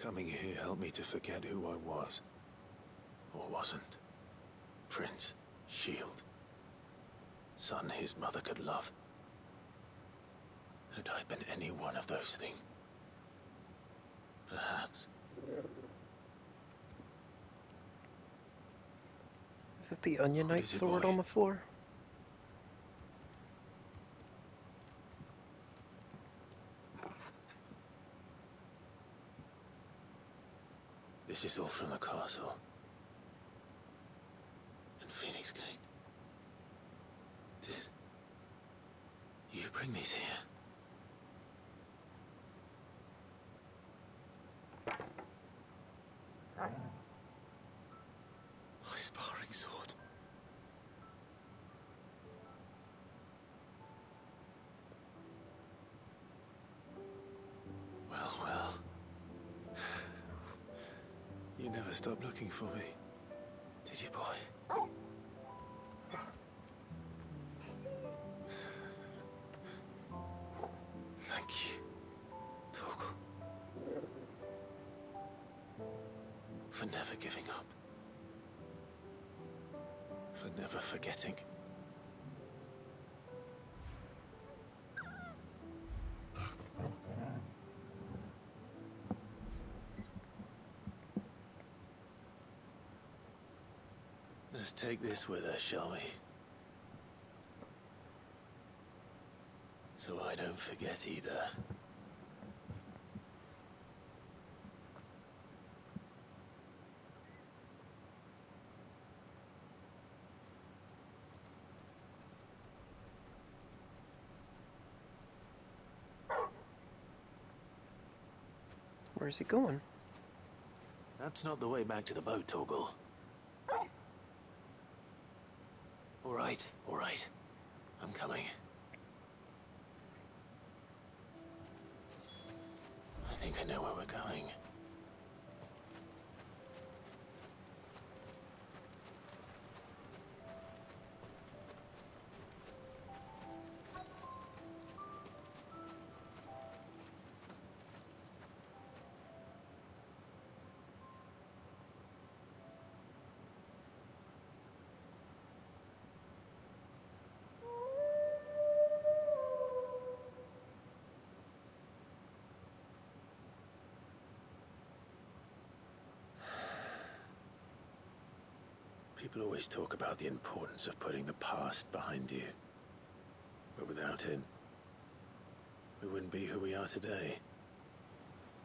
Coming here helped me to forget who I was. Or wasn't. Prince, shield. Son his mother could love. Had I been any one of those things? Perhaps. Is it the Onion What Knight is it, sword boy? on the floor? This is all from the castle. And Phoenix Gate. Did you bring these here? My sparring sword. Well, well. You never stopped looking for me, did you, boy? Thank you, Torgal, for never giving up, for never forgetting. Let's take this with us, shall we? So I don't forget either. Where's he going? That's not the way back to the boat, Torgal. All right. I'm coming. I think I know where we're going. People always talk about the importance of putting the past behind you. But without it, we wouldn't be who we are today.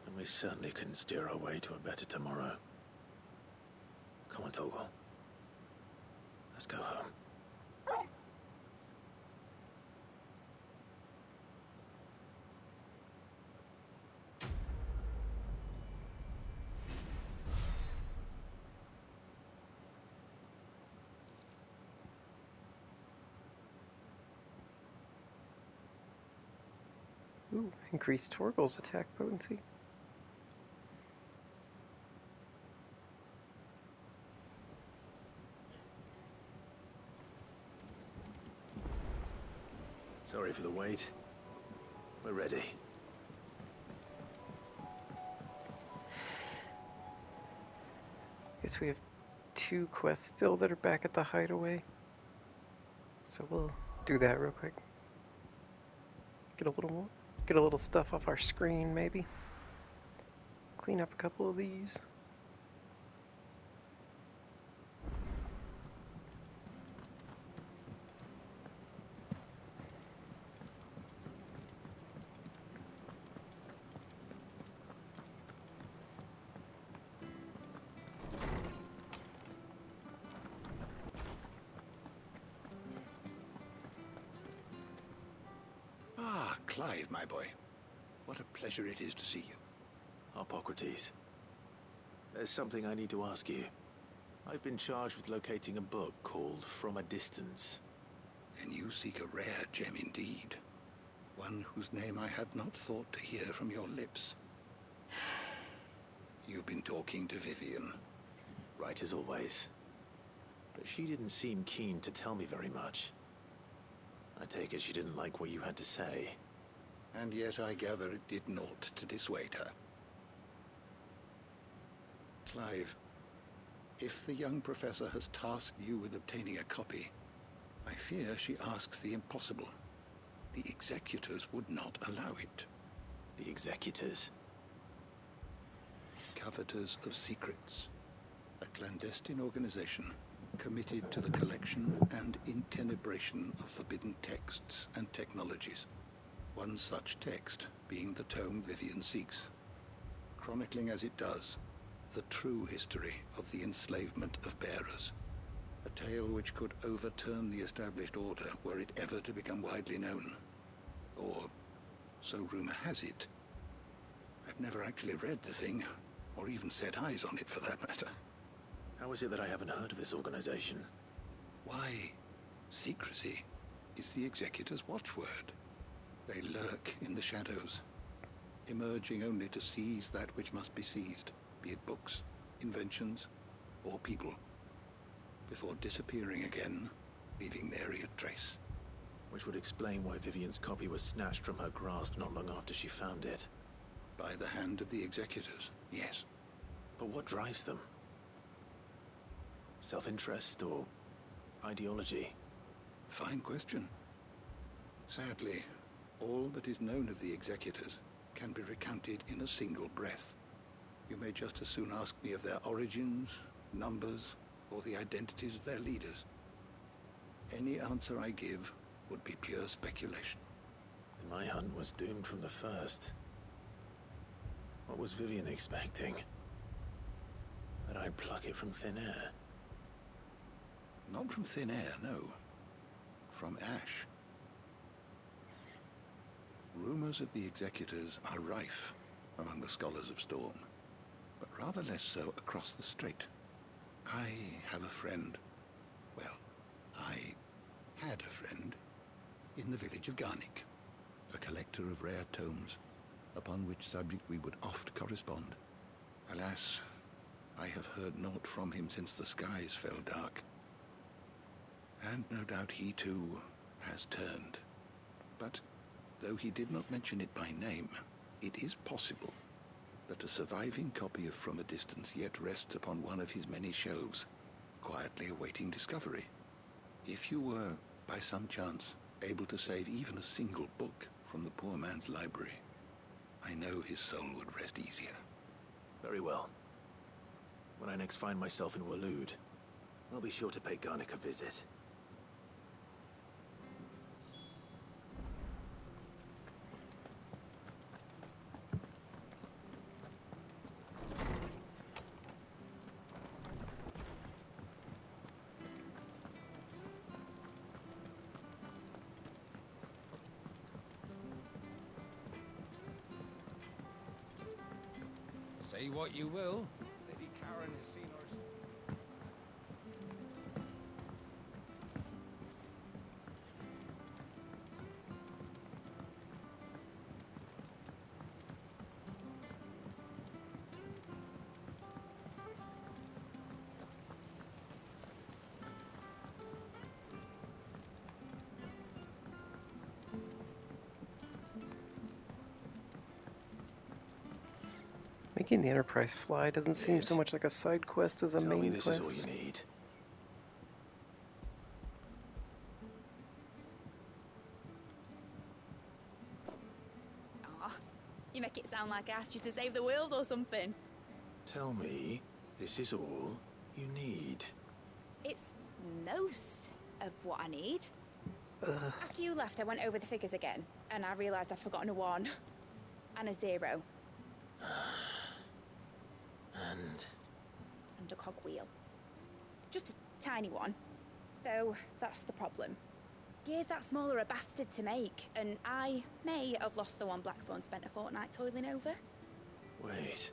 And we certainly couldn't steer our way to a better tomorrow. Come on, Torgal. Let's go home. Ooh, increased Torgal's attack potency. Sorry for the wait. We're ready. Guess we have 2 quests still that are back at the hideaway. So we'll do that real quick. Get a little stuff off our screen, maybe. Clean up a couple of these. Ah, Clive, my boy. What a pleasure it is to see you. Hippocrates. There's something I need to ask you. I've been charged with locating a book called From a Distance. Then you seek a rare gem indeed. One whose name I had not thought to hear from your lips. You've been talking to Vivian. Right as always. But she didn't seem keen to tell me very much. I take it she didn't like what you had to say. And yet I gather it did naught to dissuade her. Clive, if the young professor has tasked you with obtaining a copy, I fear she asks the impossible. The executors would not allow it. The executors? Coveters of secrets. A clandestine organization committed to the collection and intenebration of forbidden texts and technologies. One such text being the tome Vivian seeks, chronicling as it does the true history of the enslavement of bearers. A tale which could overturn the established order were it ever to become widely known. Or, so rumor has it. I've never actually read the thing, or even set eyes on it for that matter. How is it that I haven't heard of this organization? Why, secrecy is the executor's watchword. They lurk in the shadows, emerging only to seize that which must be seized, be it books, inventions, or people, before disappearing again, leaving nary a trace. Which would explain why Vivian's copy was snatched from her grasp not long after she found it. By the hand of the executors, yes. But what drives them? Self-interest or ideology? Fine question. Sadly, all that is known of the executors can be recounted in a single breath. You may just as soon ask me of their origins, numbers, or the identities of their leaders. Any answer I give would be pure speculation. And my hunt was doomed from the first. What was Vivian expecting? That I'd pluck it from thin air? Not from thin air, no. From ash. Rumors of the executors are rife among the scholars of Storm, but rather less so across the strait. I have a friend. Well, I had a friend in the village of Garnick, a collector of rare tomes, upon which subject we would oft correspond. Alas, I have heard naught from him since the skies fell dark. And no doubt he too has turned. But though he did not mention it by name, it is possible that a surviving copy of From a Distance yet rests upon one of his many shelves, quietly awaiting discovery. If you were, by some chance, able to save even a single book from the poor man's library, I know his soul would rest easier. Very well. When I next find myself in Waloed, I'll be sure to pay Garnick a visit. Say what you will, Lady Karen has seen us. Making the Enterprise fly doesn't seem so much like a side quest as a Tell main me this quest. is all you need. Aw, you make it sound like I asked you to save the world or something. Tell me this is all you need. It's most of what I need. After you left, I went over the figures again, and I realised I'd forgotten a 1 and a 0. And a cogwheel. Just a tiny one. Though, that's the problem. Gears that small are a bastard to make, and I may have lost the one Blackthorn spent a fortnight toiling over. Wait.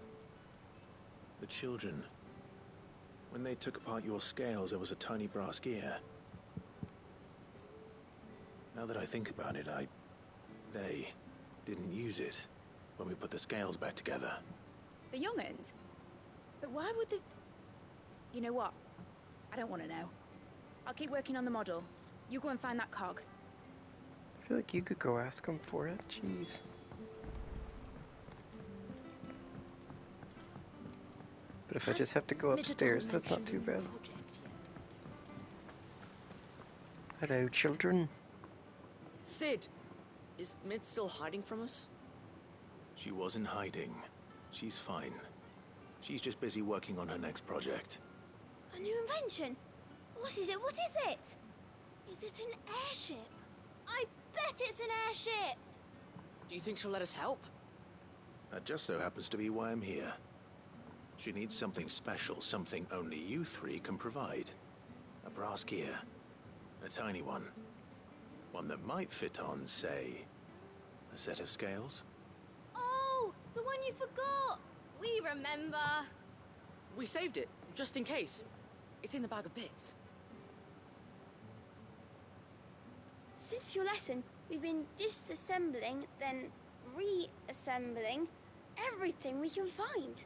The children. When they took apart your scales, there was a tiny brass gear. Now that I think about it, they didn't use it when we put the scales back together. The young'uns? But why would the... You know what? I don't want to know. I'll keep working on the model. You go and find that cog. I feel like you could go ask him for it. Jeez. But if I just have to go upstairs, that's not too bad. Hello, children. Sid! Is Mid still hiding from us? She wasn't hiding. She's fine. She's just busy working on her next project. A new invention? What is it? What is it? Is it an airship? I bet it's an airship! Do you think she'll let us help? That just so happens to be why I'm here. She needs something special, something only you three can provide. A brass gear. A tiny one. One that might fit on, say, a set of scales? Oh, the one you forgot! We remember! We saved it, just in case. It's in the bag of bits. Since your lesson, we've been disassembling, then reassembling everything we can find.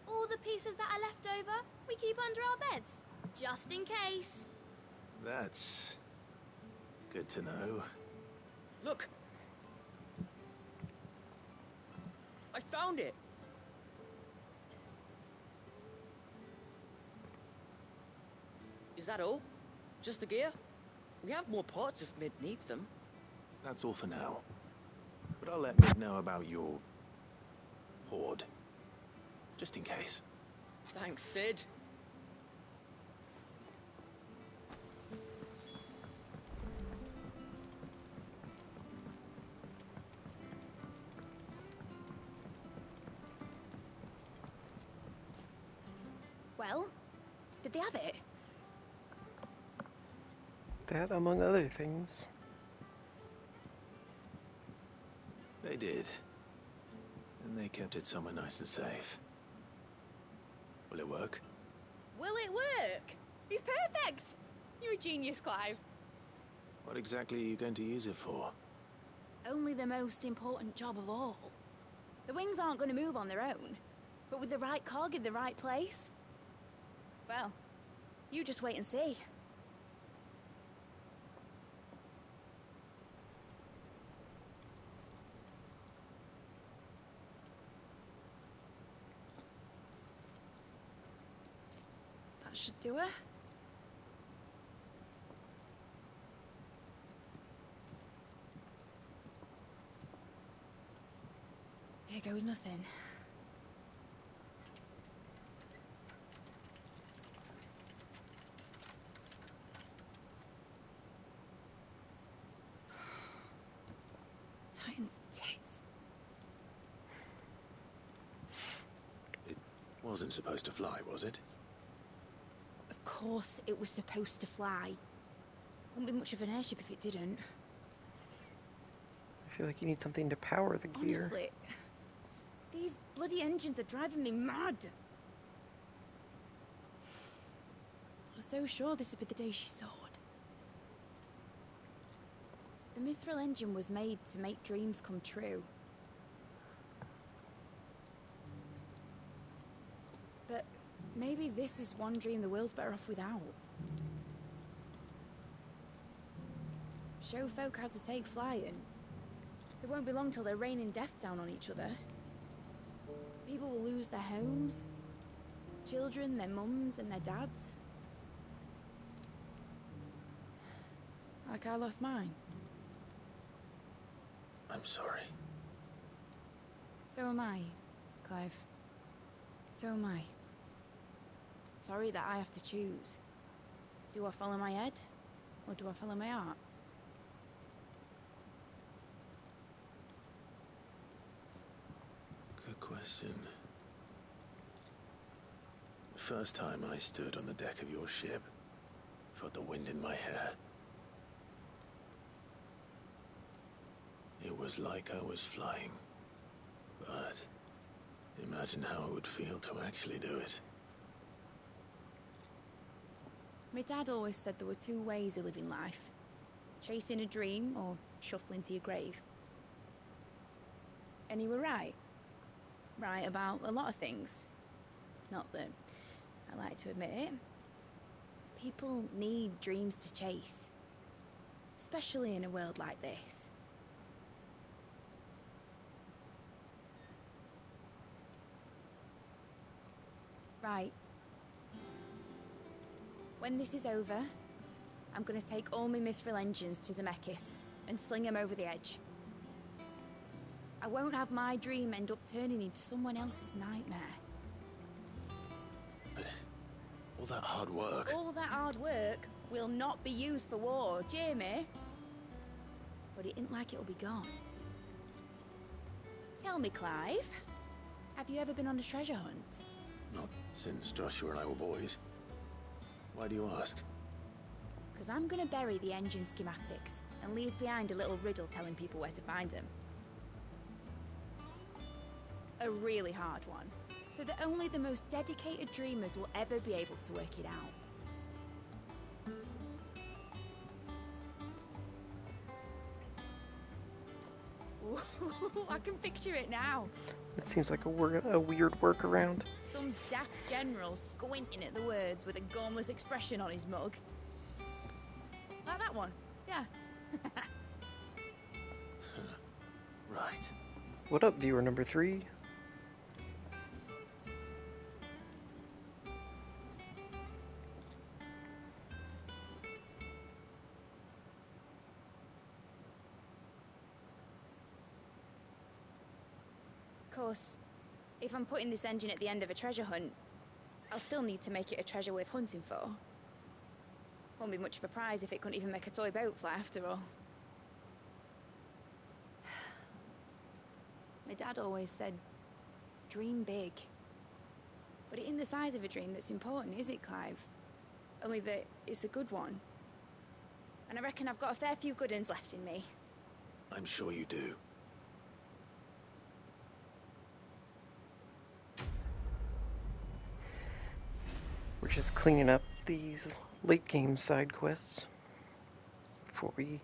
All the pieces that are left over, we keep under our beds, just in case. That's good to know. Look! I found it! Is that all? Just the gear? We have more parts if Mid needs them. That's all for now. But I'll let Mid know about your hoard. Just in case. Thanks, Sid. Well, did they have it? That, among other things. They did. And they kept it somewhere nice and safe. Will it work? Will it work? It's perfect! You're a genius, Clive. What exactly are you going to use it for? Only the most important job of all. The wings aren't going to move on their own, but with the right cog in the right place, well, you just wait and see. That should do it. Here goes nothing. Titan's tits. It wasn't supposed to fly, was it? Of course it was supposed to fly. Wouldn't be much of an airship if it didn't. I feel like you need something to power the gear. Honestly, these bloody engines are driving me mad. I was so sure this would be the day she soared. The mithril engine was made to make dreams come true. But maybe this is one dream the world's better off without. Show folk how to take flight, and it won't be long till they're raining death down on each other. People will lose their homes, children, their mums and their dads. Like I lost mine. I'm sorry. So am I, Clive. So am I. Sorry that I have to choose. Do I follow my head, or do I follow my heart? Good question. The first time I stood on the deck of your ship, felt the wind in my hair. It was like I was flying. But imagine how it would feel to actually do it. My dad always said there were two ways of living life. Chasing a dream or shuffling to your grave. And he were right. Right about a lot of things. Not that I like to admit it. People need dreams to chase. Especially in a world like this. Right. When this is over, I'm gonna take all my mithril engines to Zemeckis and sling them over the edge. I won't have my dream end up turning into someone else's nightmare. But all that hard work... All that hard work will not be used for war, Jamie. But it ain't like it'll be gone. Tell me, Clive, have you ever been on a treasure hunt? Not since Joshua and I were boys. Why do you ask? Because I'm gonna bury the engine schematics and leave behind a little riddle telling people where to find them. A really hard one, so that only the most dedicated dreamers will ever be able to work it out. I can picture it now. It seems like a weird workaround. Some daft general squinting at the words with a gormless expression on his mug. Like that one, yeah. Right. What up, viewer number 3? Of course, if I'm putting this engine at the end of a treasure hunt, I'll still need to make it a treasure worth hunting for. Won't be much of a prize if it couldn't even make a toy boat fly after all. My dad always said, dream big. But it ain't the size of a dream that's important, is it, Clive? Only that it's a good one. And I reckon I've got a fair few good uns left in me. I'm sure you do. We're just cleaning up these late game side quests before we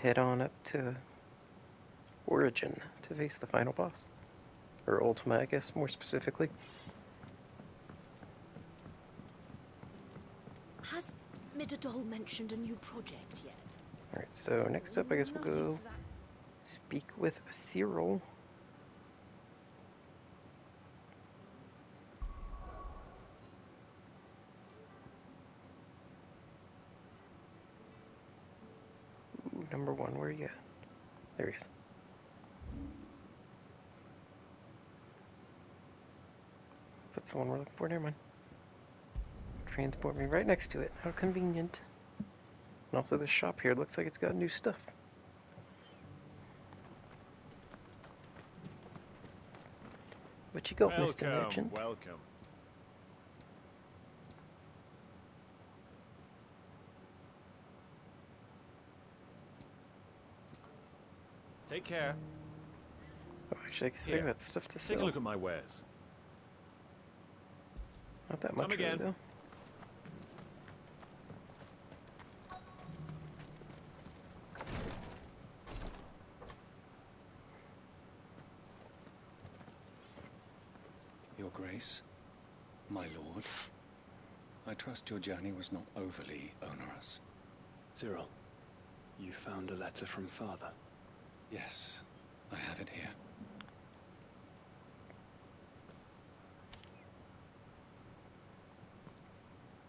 head on up to Origin to face the final boss. Or Ultima, I guess, more specifically. Has Midadol mentioned a new project yet? Alright, so next up I guess we'll go speak with Cyril. Ooh, number 1, where are you at? There he is. That's the one we're looking for, never mind. Transport me right next to it. How convenient. And also this shop here looks like it's got new stuff. What you got, Mr. Merchant? Welcome. Take care. Oh, actually, I guess I got stuff to sell. Take a look at my wares. Not that much, really, though. Your Grace, my lord, I trust your journey was not overly onerous. Cyril, you found a letter from Father? Yes, I have it here.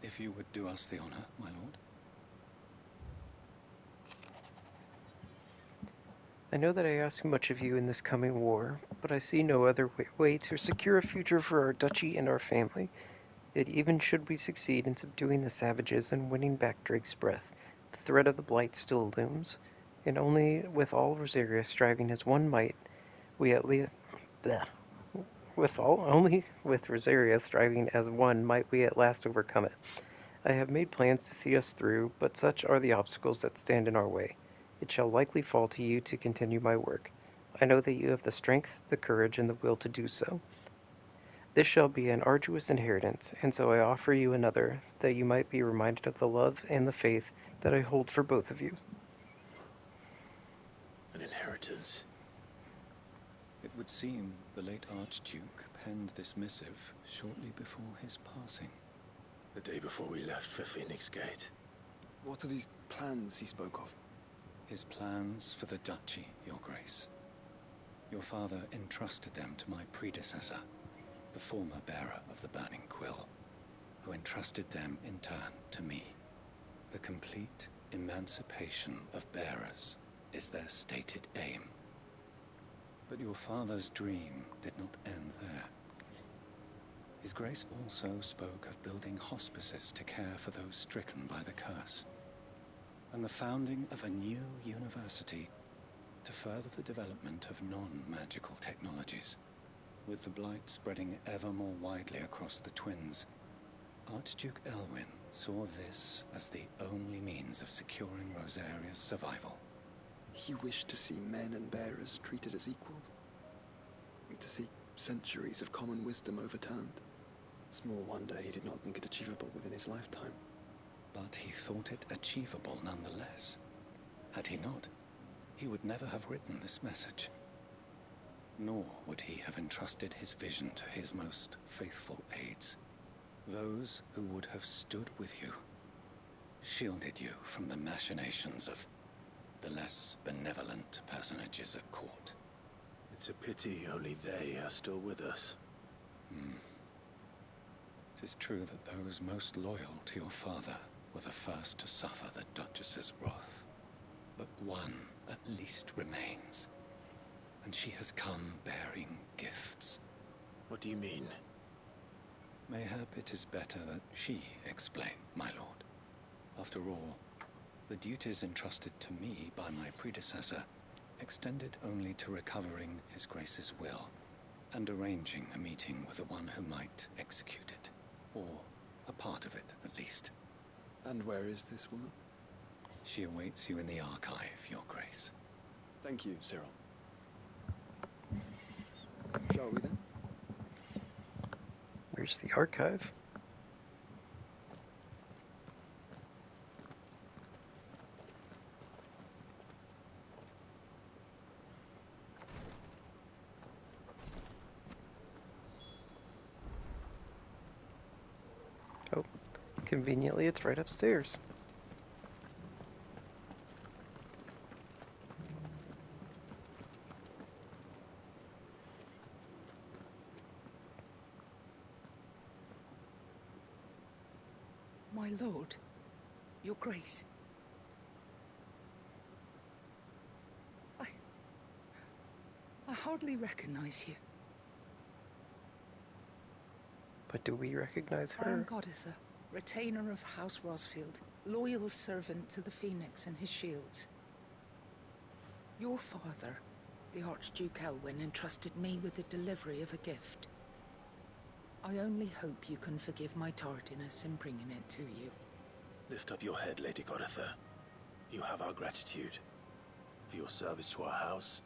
If you would do us the honor, my lord. I know that I ask much of you in this coming war, but I see no other way to secure a future for our duchy and our family. Yet even should we succeed in subduing the savages and winning back Drake's breath, the threat of the Blight still looms, and only with all Rosaria striving as one might, we at least... Only with Rosaria striving as one might we at last overcome it. I have made plans to see us through, but such are the obstacles that stand in our way. It shall likely fall to you to continue my work. I know that you have the strength, the courage, and the will to do so. This shall be an arduous inheritance, and so I offer you another, that you might be reminded of the love and the faith that I hold for both of you. An inheritance? It would seem the late Archduke penned this missive shortly before his passing. The day before we left for Phoenix Gate. What are these plans he spoke of? His plans for the duchy, Your Grace. Your father entrusted them to my predecessor, the former bearer of the Burning Quill, who entrusted them in turn to me. The complete emancipation of bearers is their stated aim. But your father's dream did not end there. His Grace also spoke of building hospices to care for those stricken by the curse, and the founding of a new university to further the development of non-magical technologies. With the blight spreading ever more widely across the Twins, Archduke Elwyn saw this as the only means of securing Rosaria's survival. He wished to see men and bearers treated as equals. To see centuries of common wisdom overturned. Small wonder he did not think it achievable within his lifetime. But he thought it achievable nonetheless. Had he not, he would never have written this message. Nor would he have entrusted his vision to his most faithful aides, those who would have stood with you, shielded you from the machinations of the less benevolent personages at court. It's a pity only they are still with us. It is true that those most loyal to your father were the first to suffer the Duchess's wrath. But one at least remains, and she has come bearing gifts. What do you mean? Mayhap it is better that she explain, my lord. After all, the duties entrusted to me by my predecessor extended only to recovering His Grace's will and arranging a meeting with the one who might execute it, or a part of it at least. And where is this woman? She awaits you in the archive, Your Grace. Thank you, Cyril. Shall we then? Where's the archive? Oh, conveniently it's right upstairs. My lord, your grace. I hardly recognize you. But do we recognize I am her? Goditha, retainer of House Rosfield, loyal servant to the Phoenix and his shields. Your father, the Archduke Elwyn, entrusted me with the delivery of a gift. I only hope you can forgive my tardiness in bringing it to you. Lift up your head, Lady Goditha. You have our gratitude for your service to our house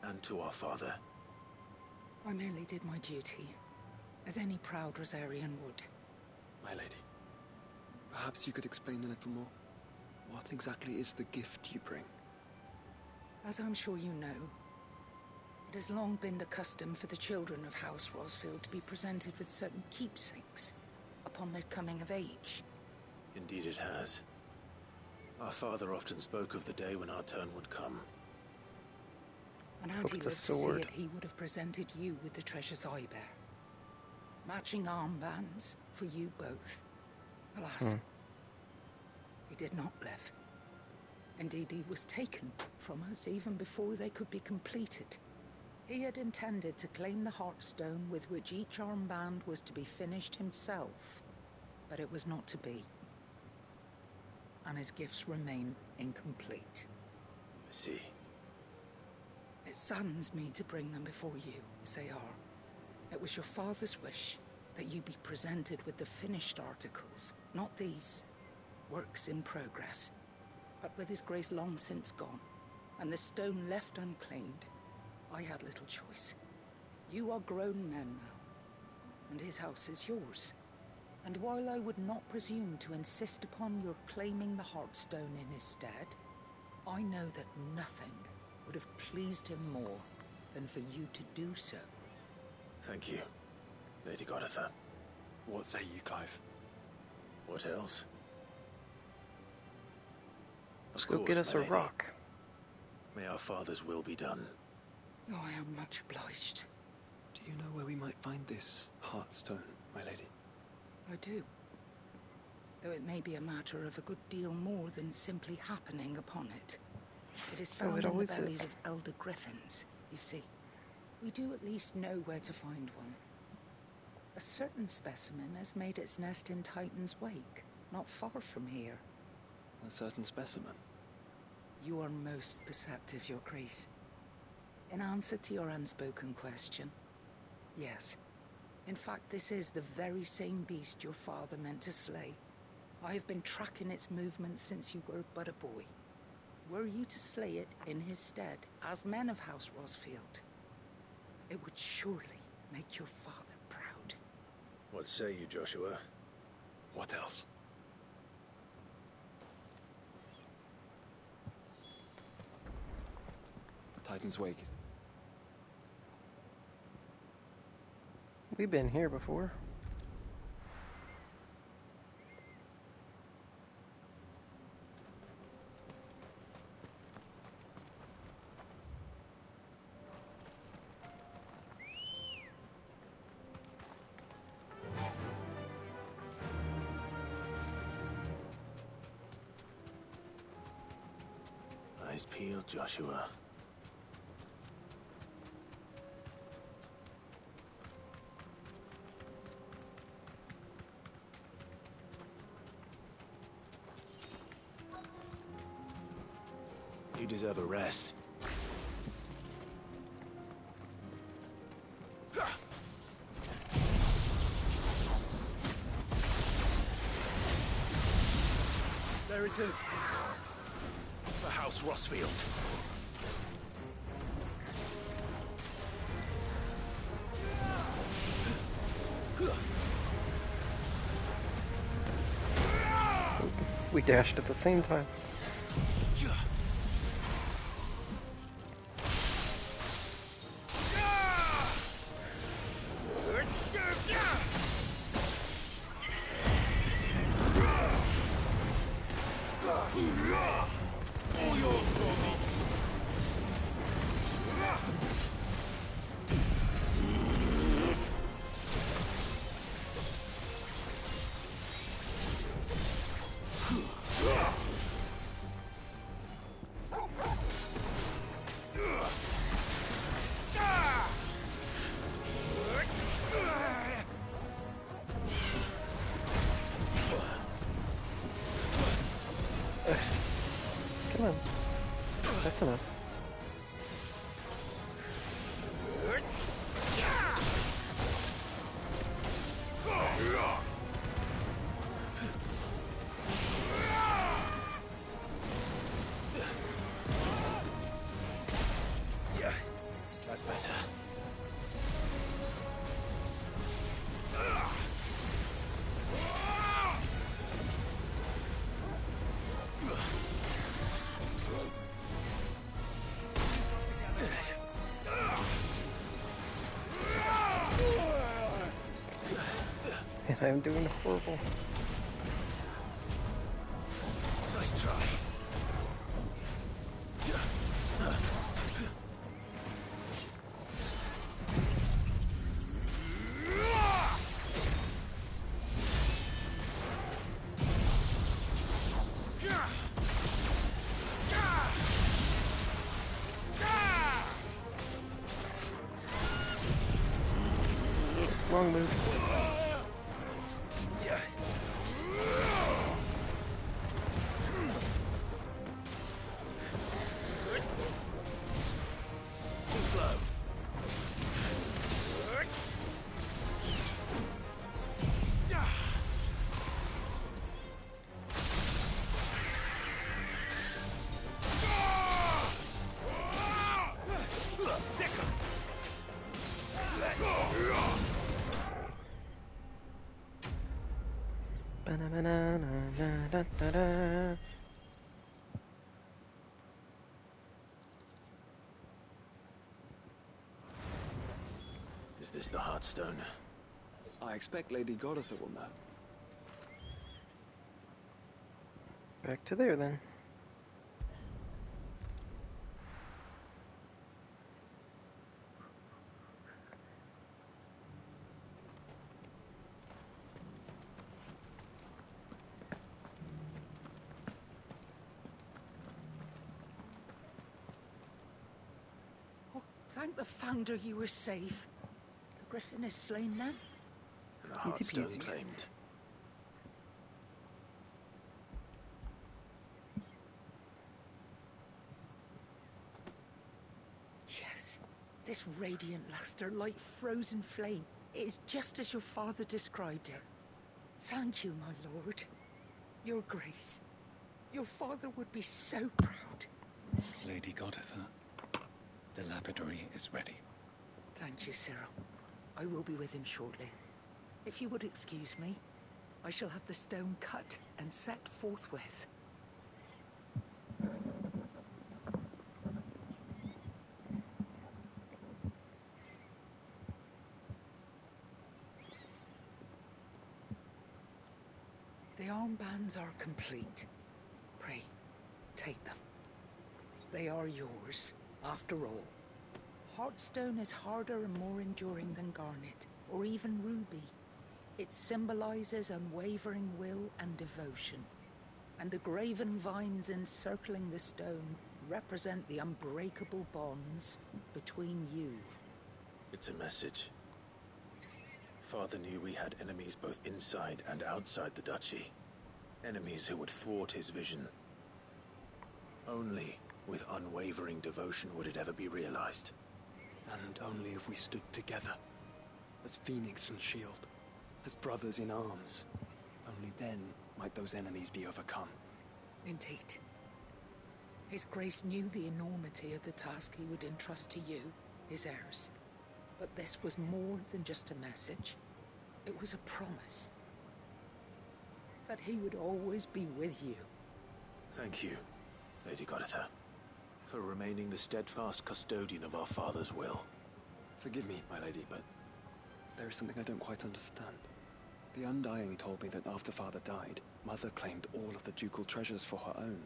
and to our father. I merely did my duty, as any proud Rosarian would. My lady, perhaps you could explain a little more. What exactly is the gift you bring? As I'm sure you know, it has long been the custom for the children of House Rosfield to be presented with certain keepsakes upon their coming of age. Indeed it has. Our father often spoke of the day when our turn would come. And had he lived to see it, he would have presented you with the treasures I bear. Matching armbands for you both. Alas, he did not live. Indeed, he was taken from us even before they could be completed. He had intended to claim the Heartstone with which each armband was to be finished himself, but it was not to be. And his gifts remain incomplete. I see. It saddens me to bring them before you, as they are. It was your father's wish that you be presented with the finished articles, not these, works in progress. But with his grace long since gone, and the stone left unclaimed, I had little choice. You are grown men now, and his house is yours. And while I would not presume to insist upon your claiming the Heartstone in his stead, I know that nothing would have pleased him more than for you to do so. Thank you, Lady Goditha. What say you, Clive? What else? Let's go get us a rock. May our father's will be done. Oh, I am much obliged. Do Do you know where we might find this Heartstone, my lady? I do. Though it may be a matter of a good deal more than simply happening upon it. It is found in the bellies of elder griffins, you see. We do at least know where to find one. A certain specimen has made its nest in Titan's Wake, not far from here. A certain specimen? You are most perceptive, your Grace. In answer to your unspoken question, yes. In fact, this is the very same beast your father meant to slay. I have been tracking its movements since you were but a boy. Were you to slay it in his stead, as men of House Rosfield, it would surely make your father proud. What say you, Joshua? What else? Titan's Wake is... We've been here before. Eyes peeled, Joshua. You deserve a rest. There it is. For House Rosfield. We dashed at the same time. Come on. That's enough. Yeah, that's better. And I'm doing horrible. Nice try. Wrong move. Too slow. Ba-na-ba-na-na-na-da-da-da. Is this the Heartstone? I expect Lady Goditha will know. Back to there then. Thank the Founder you were safe. The Griffin is slain now. And the Heartstone claimed. Yes, this radiant luster like frozen flame. It is just as your father described it. Thank you, my lord. Your grace. Your father would be so proud. Lady Goditha, the lapidary is ready. Thank you, Cyril. I will be with him shortly. If you would excuse me, I shall have the stone cut and set forthwith. The armbands are complete. Pray, take them. They are yours, after all. Heartstone is harder and more enduring than garnet, or even ruby. It symbolizes unwavering will and devotion. And the graven vines encircling the stone represent the unbreakable bonds between you. It's a message. Father knew we had enemies both inside and outside the duchy. Enemies who would thwart his vision. Only with unwavering devotion would it ever be realized. And only if we stood together, as Phoenix and Shield, as brothers in arms. Only then might those enemies be overcome. Indeed. His Grace knew the enormity of the task he would entrust to you, his heirs. But this was more than just a message. It was a promise. That he would always be with you. Thank you, Lady Goditha, for remaining the steadfast custodian of our father's will. Forgive me, my lady, but there is something I don't quite understand. The Undying told me that after Father died, Mother claimed all of the ducal treasures for her own.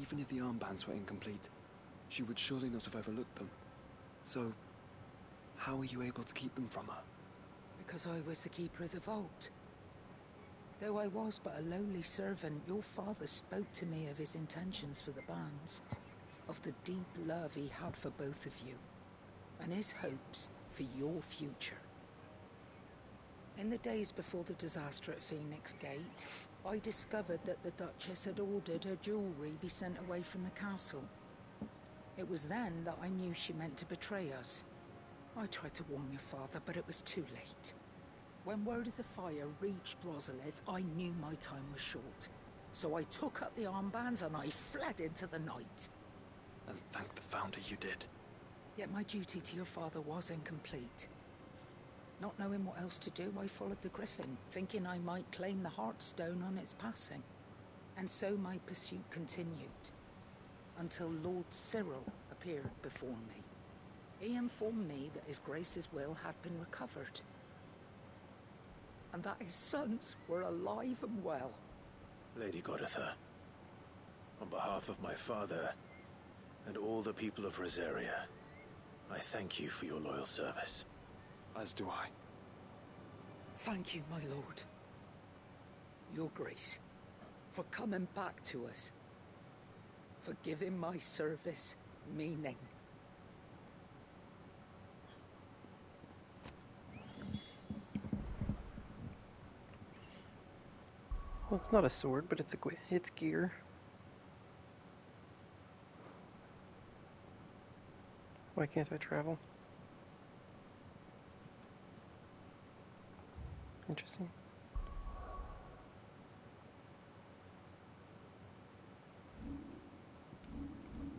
Even if the armbands were incomplete, she would surely not have overlooked them. So, how were you able to keep them from her? Because I was the keeper of the vault. Though I was but a lowly servant, your father spoke to me of his intentions for the bands, of the deep love he had for both of you, and his hopes for your future. In the days before the disaster at Phoenix Gate, I discovered that the Duchess had ordered her jewelry be sent away from the castle. It was then that I knew she meant to betray us. I tried to warn your father, but it was too late. When word of the fire reached Rosalith, I knew my time was short. So I took up the armbands and I fled into the night. And thank the Founder you did. Yet my duty to your father was incomplete. Not knowing what else to do, I followed the Griffin, thinking I might claim the Heartstone on its passing. And so my pursuit continued, until Lord Cyril appeared before me. He informed me that His Grace's will had been recovered, and that his sons were alive and well. Lady Goditha, on behalf of my father and all the people of Rosaria, I thank you for your loyal service. As do I. Thank you, my lord. Your Grace, for coming back to us. For giving my service meaning. Well, it's not a sword, but it's gear. Why can't I travel? Interesting.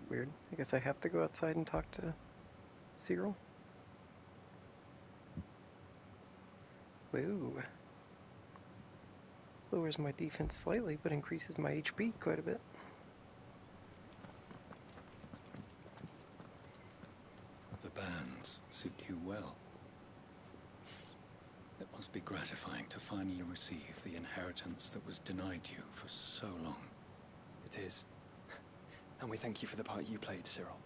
Weird. I guess I have to go outside and talk to Cyril. Whoa. Lowers my defense slightly, but increases my HP quite a bit. The bands suit you well. It must be gratifying to finally receive the inheritance that was denied you for so long. It is. And we thank you for the part you played, Cyril.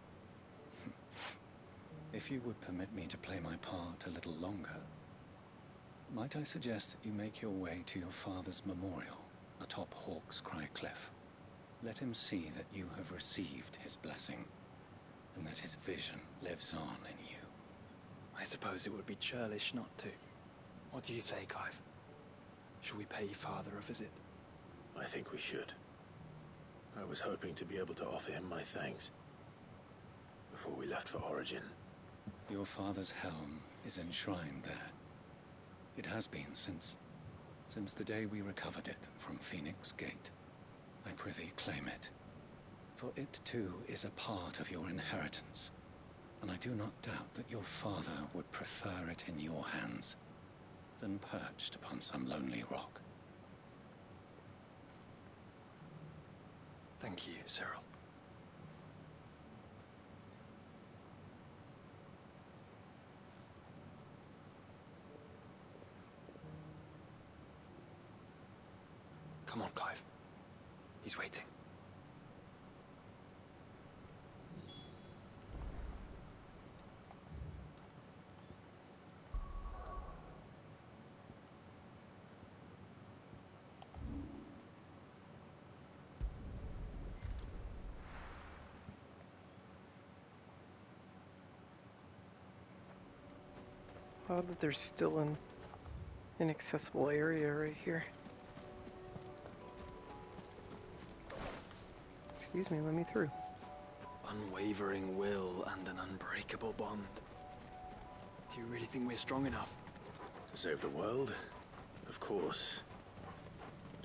If you would permit me to play my part a little longer, might I suggest that you make your way to your father's memorial atop Hawk's Cry Cliff? Let him see that you have received his blessing, and that his vision lives on in you. I suppose it would be churlish not to. What do you say, Clive? Should we pay Father a visit? I think we should. I was hoping to be able to offer him my thanks before we left for Origin. Your father's helm is enshrined there. It has been since the day we recovered it from Phoenix Gate. I prithee claim it. For it too is a part of your inheritance, and I do not doubt that your father would prefer it in your hands than perched upon some lonely rock. Thank you, Cyril. Come on, Clive. He's waiting. Odd that there's still an inaccessible area right here. Excuse me, let me through. Unwavering will and an unbreakable bond. Do you really think we're strong enough? To save the world? Of course.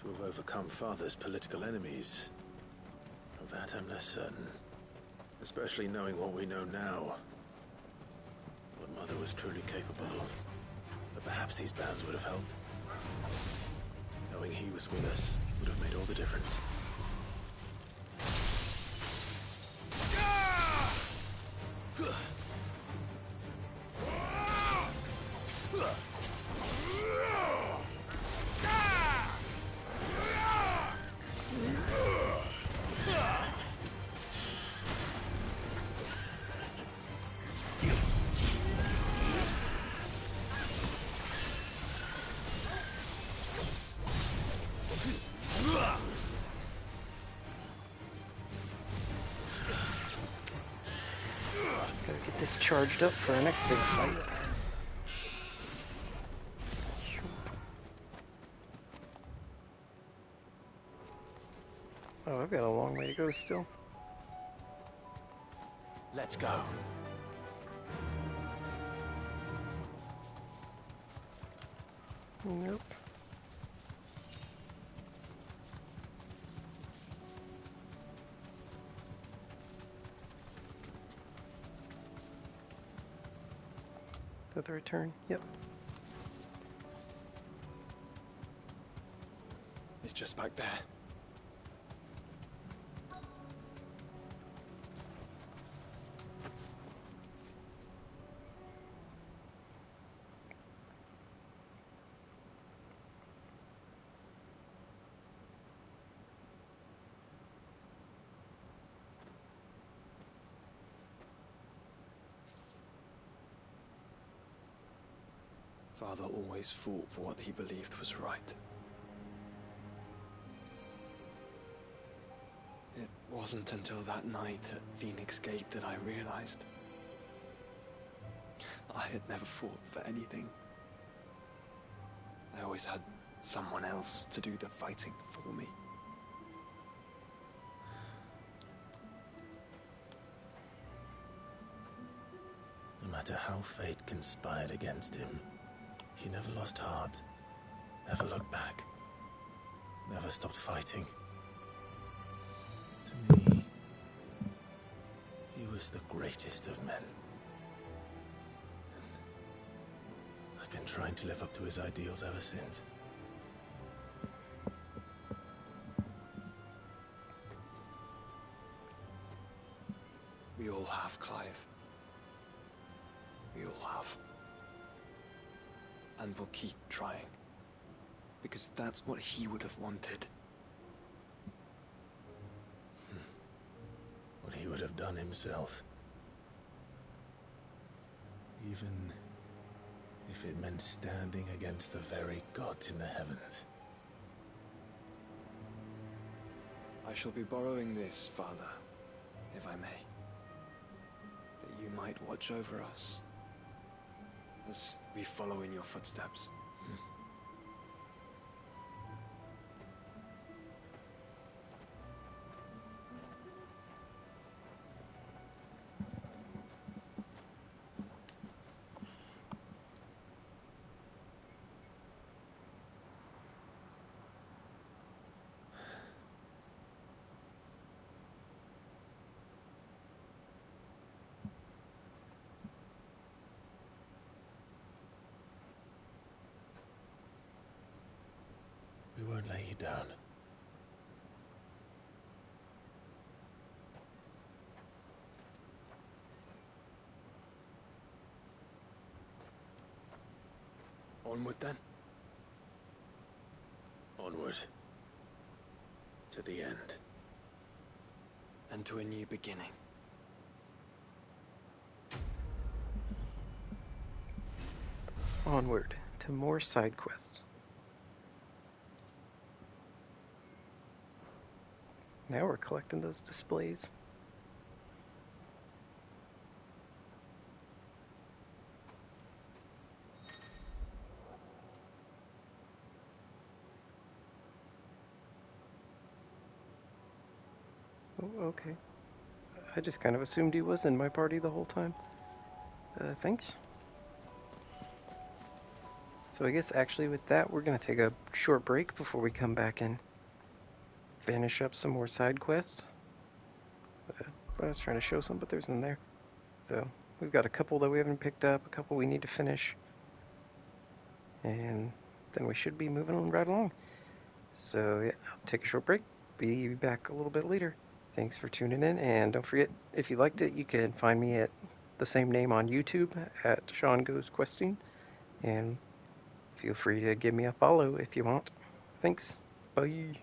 To have overcome Father's political enemies? Of that I'm less certain. Especially knowing what we know now. What Mother was truly capable of. But perhaps these bands would have helped. Knowing he was with us would have made all the difference. Gotta get this charged up for our next big fight. Oh, I've got a long way to go still. Let's go. Nope. Is that the return? Yep. It's just back there. Father always fought for what he believed was right. It wasn't until that night at Phoenix Gate that I realized I had never fought for anything. I always had someone else to do the fighting for me. No matter how fate conspired against him, he never lost heart, never looked back, never stopped fighting. To me, he was the greatest of men. I've been trying to live up to his ideals ever since. We all have, Clive. We all have. And we'll keep trying. Because that's what he would have wanted. What he would have done himself. Even if it meant standing against the very gods in the heavens. I shall be borrowing this, Father, if I may. might watch over us as we follow in your footsteps. We won't lay you down. Onward then. Onward. To the end. And to a new beginning. Onward to more side quests. Now we're collecting those displays. Oh, okay. I just kind of assumed he was in my party the whole time. Thanks. So I guess actually with that, we're going to take a short break before we come back and finish up some more side quests. I was trying to show some, but there's none there. So we've got a couple that we haven't picked up, a couple we need to finish. And then we should be moving on right along. So yeah, I'll take a short break. Be back a little bit later. Thanks for tuning in, and don't forget, if you liked it, you can find me at the same name on YouTube at Sean Goes Questing, and feel free to give me a follow if you want. Thanks. Bye.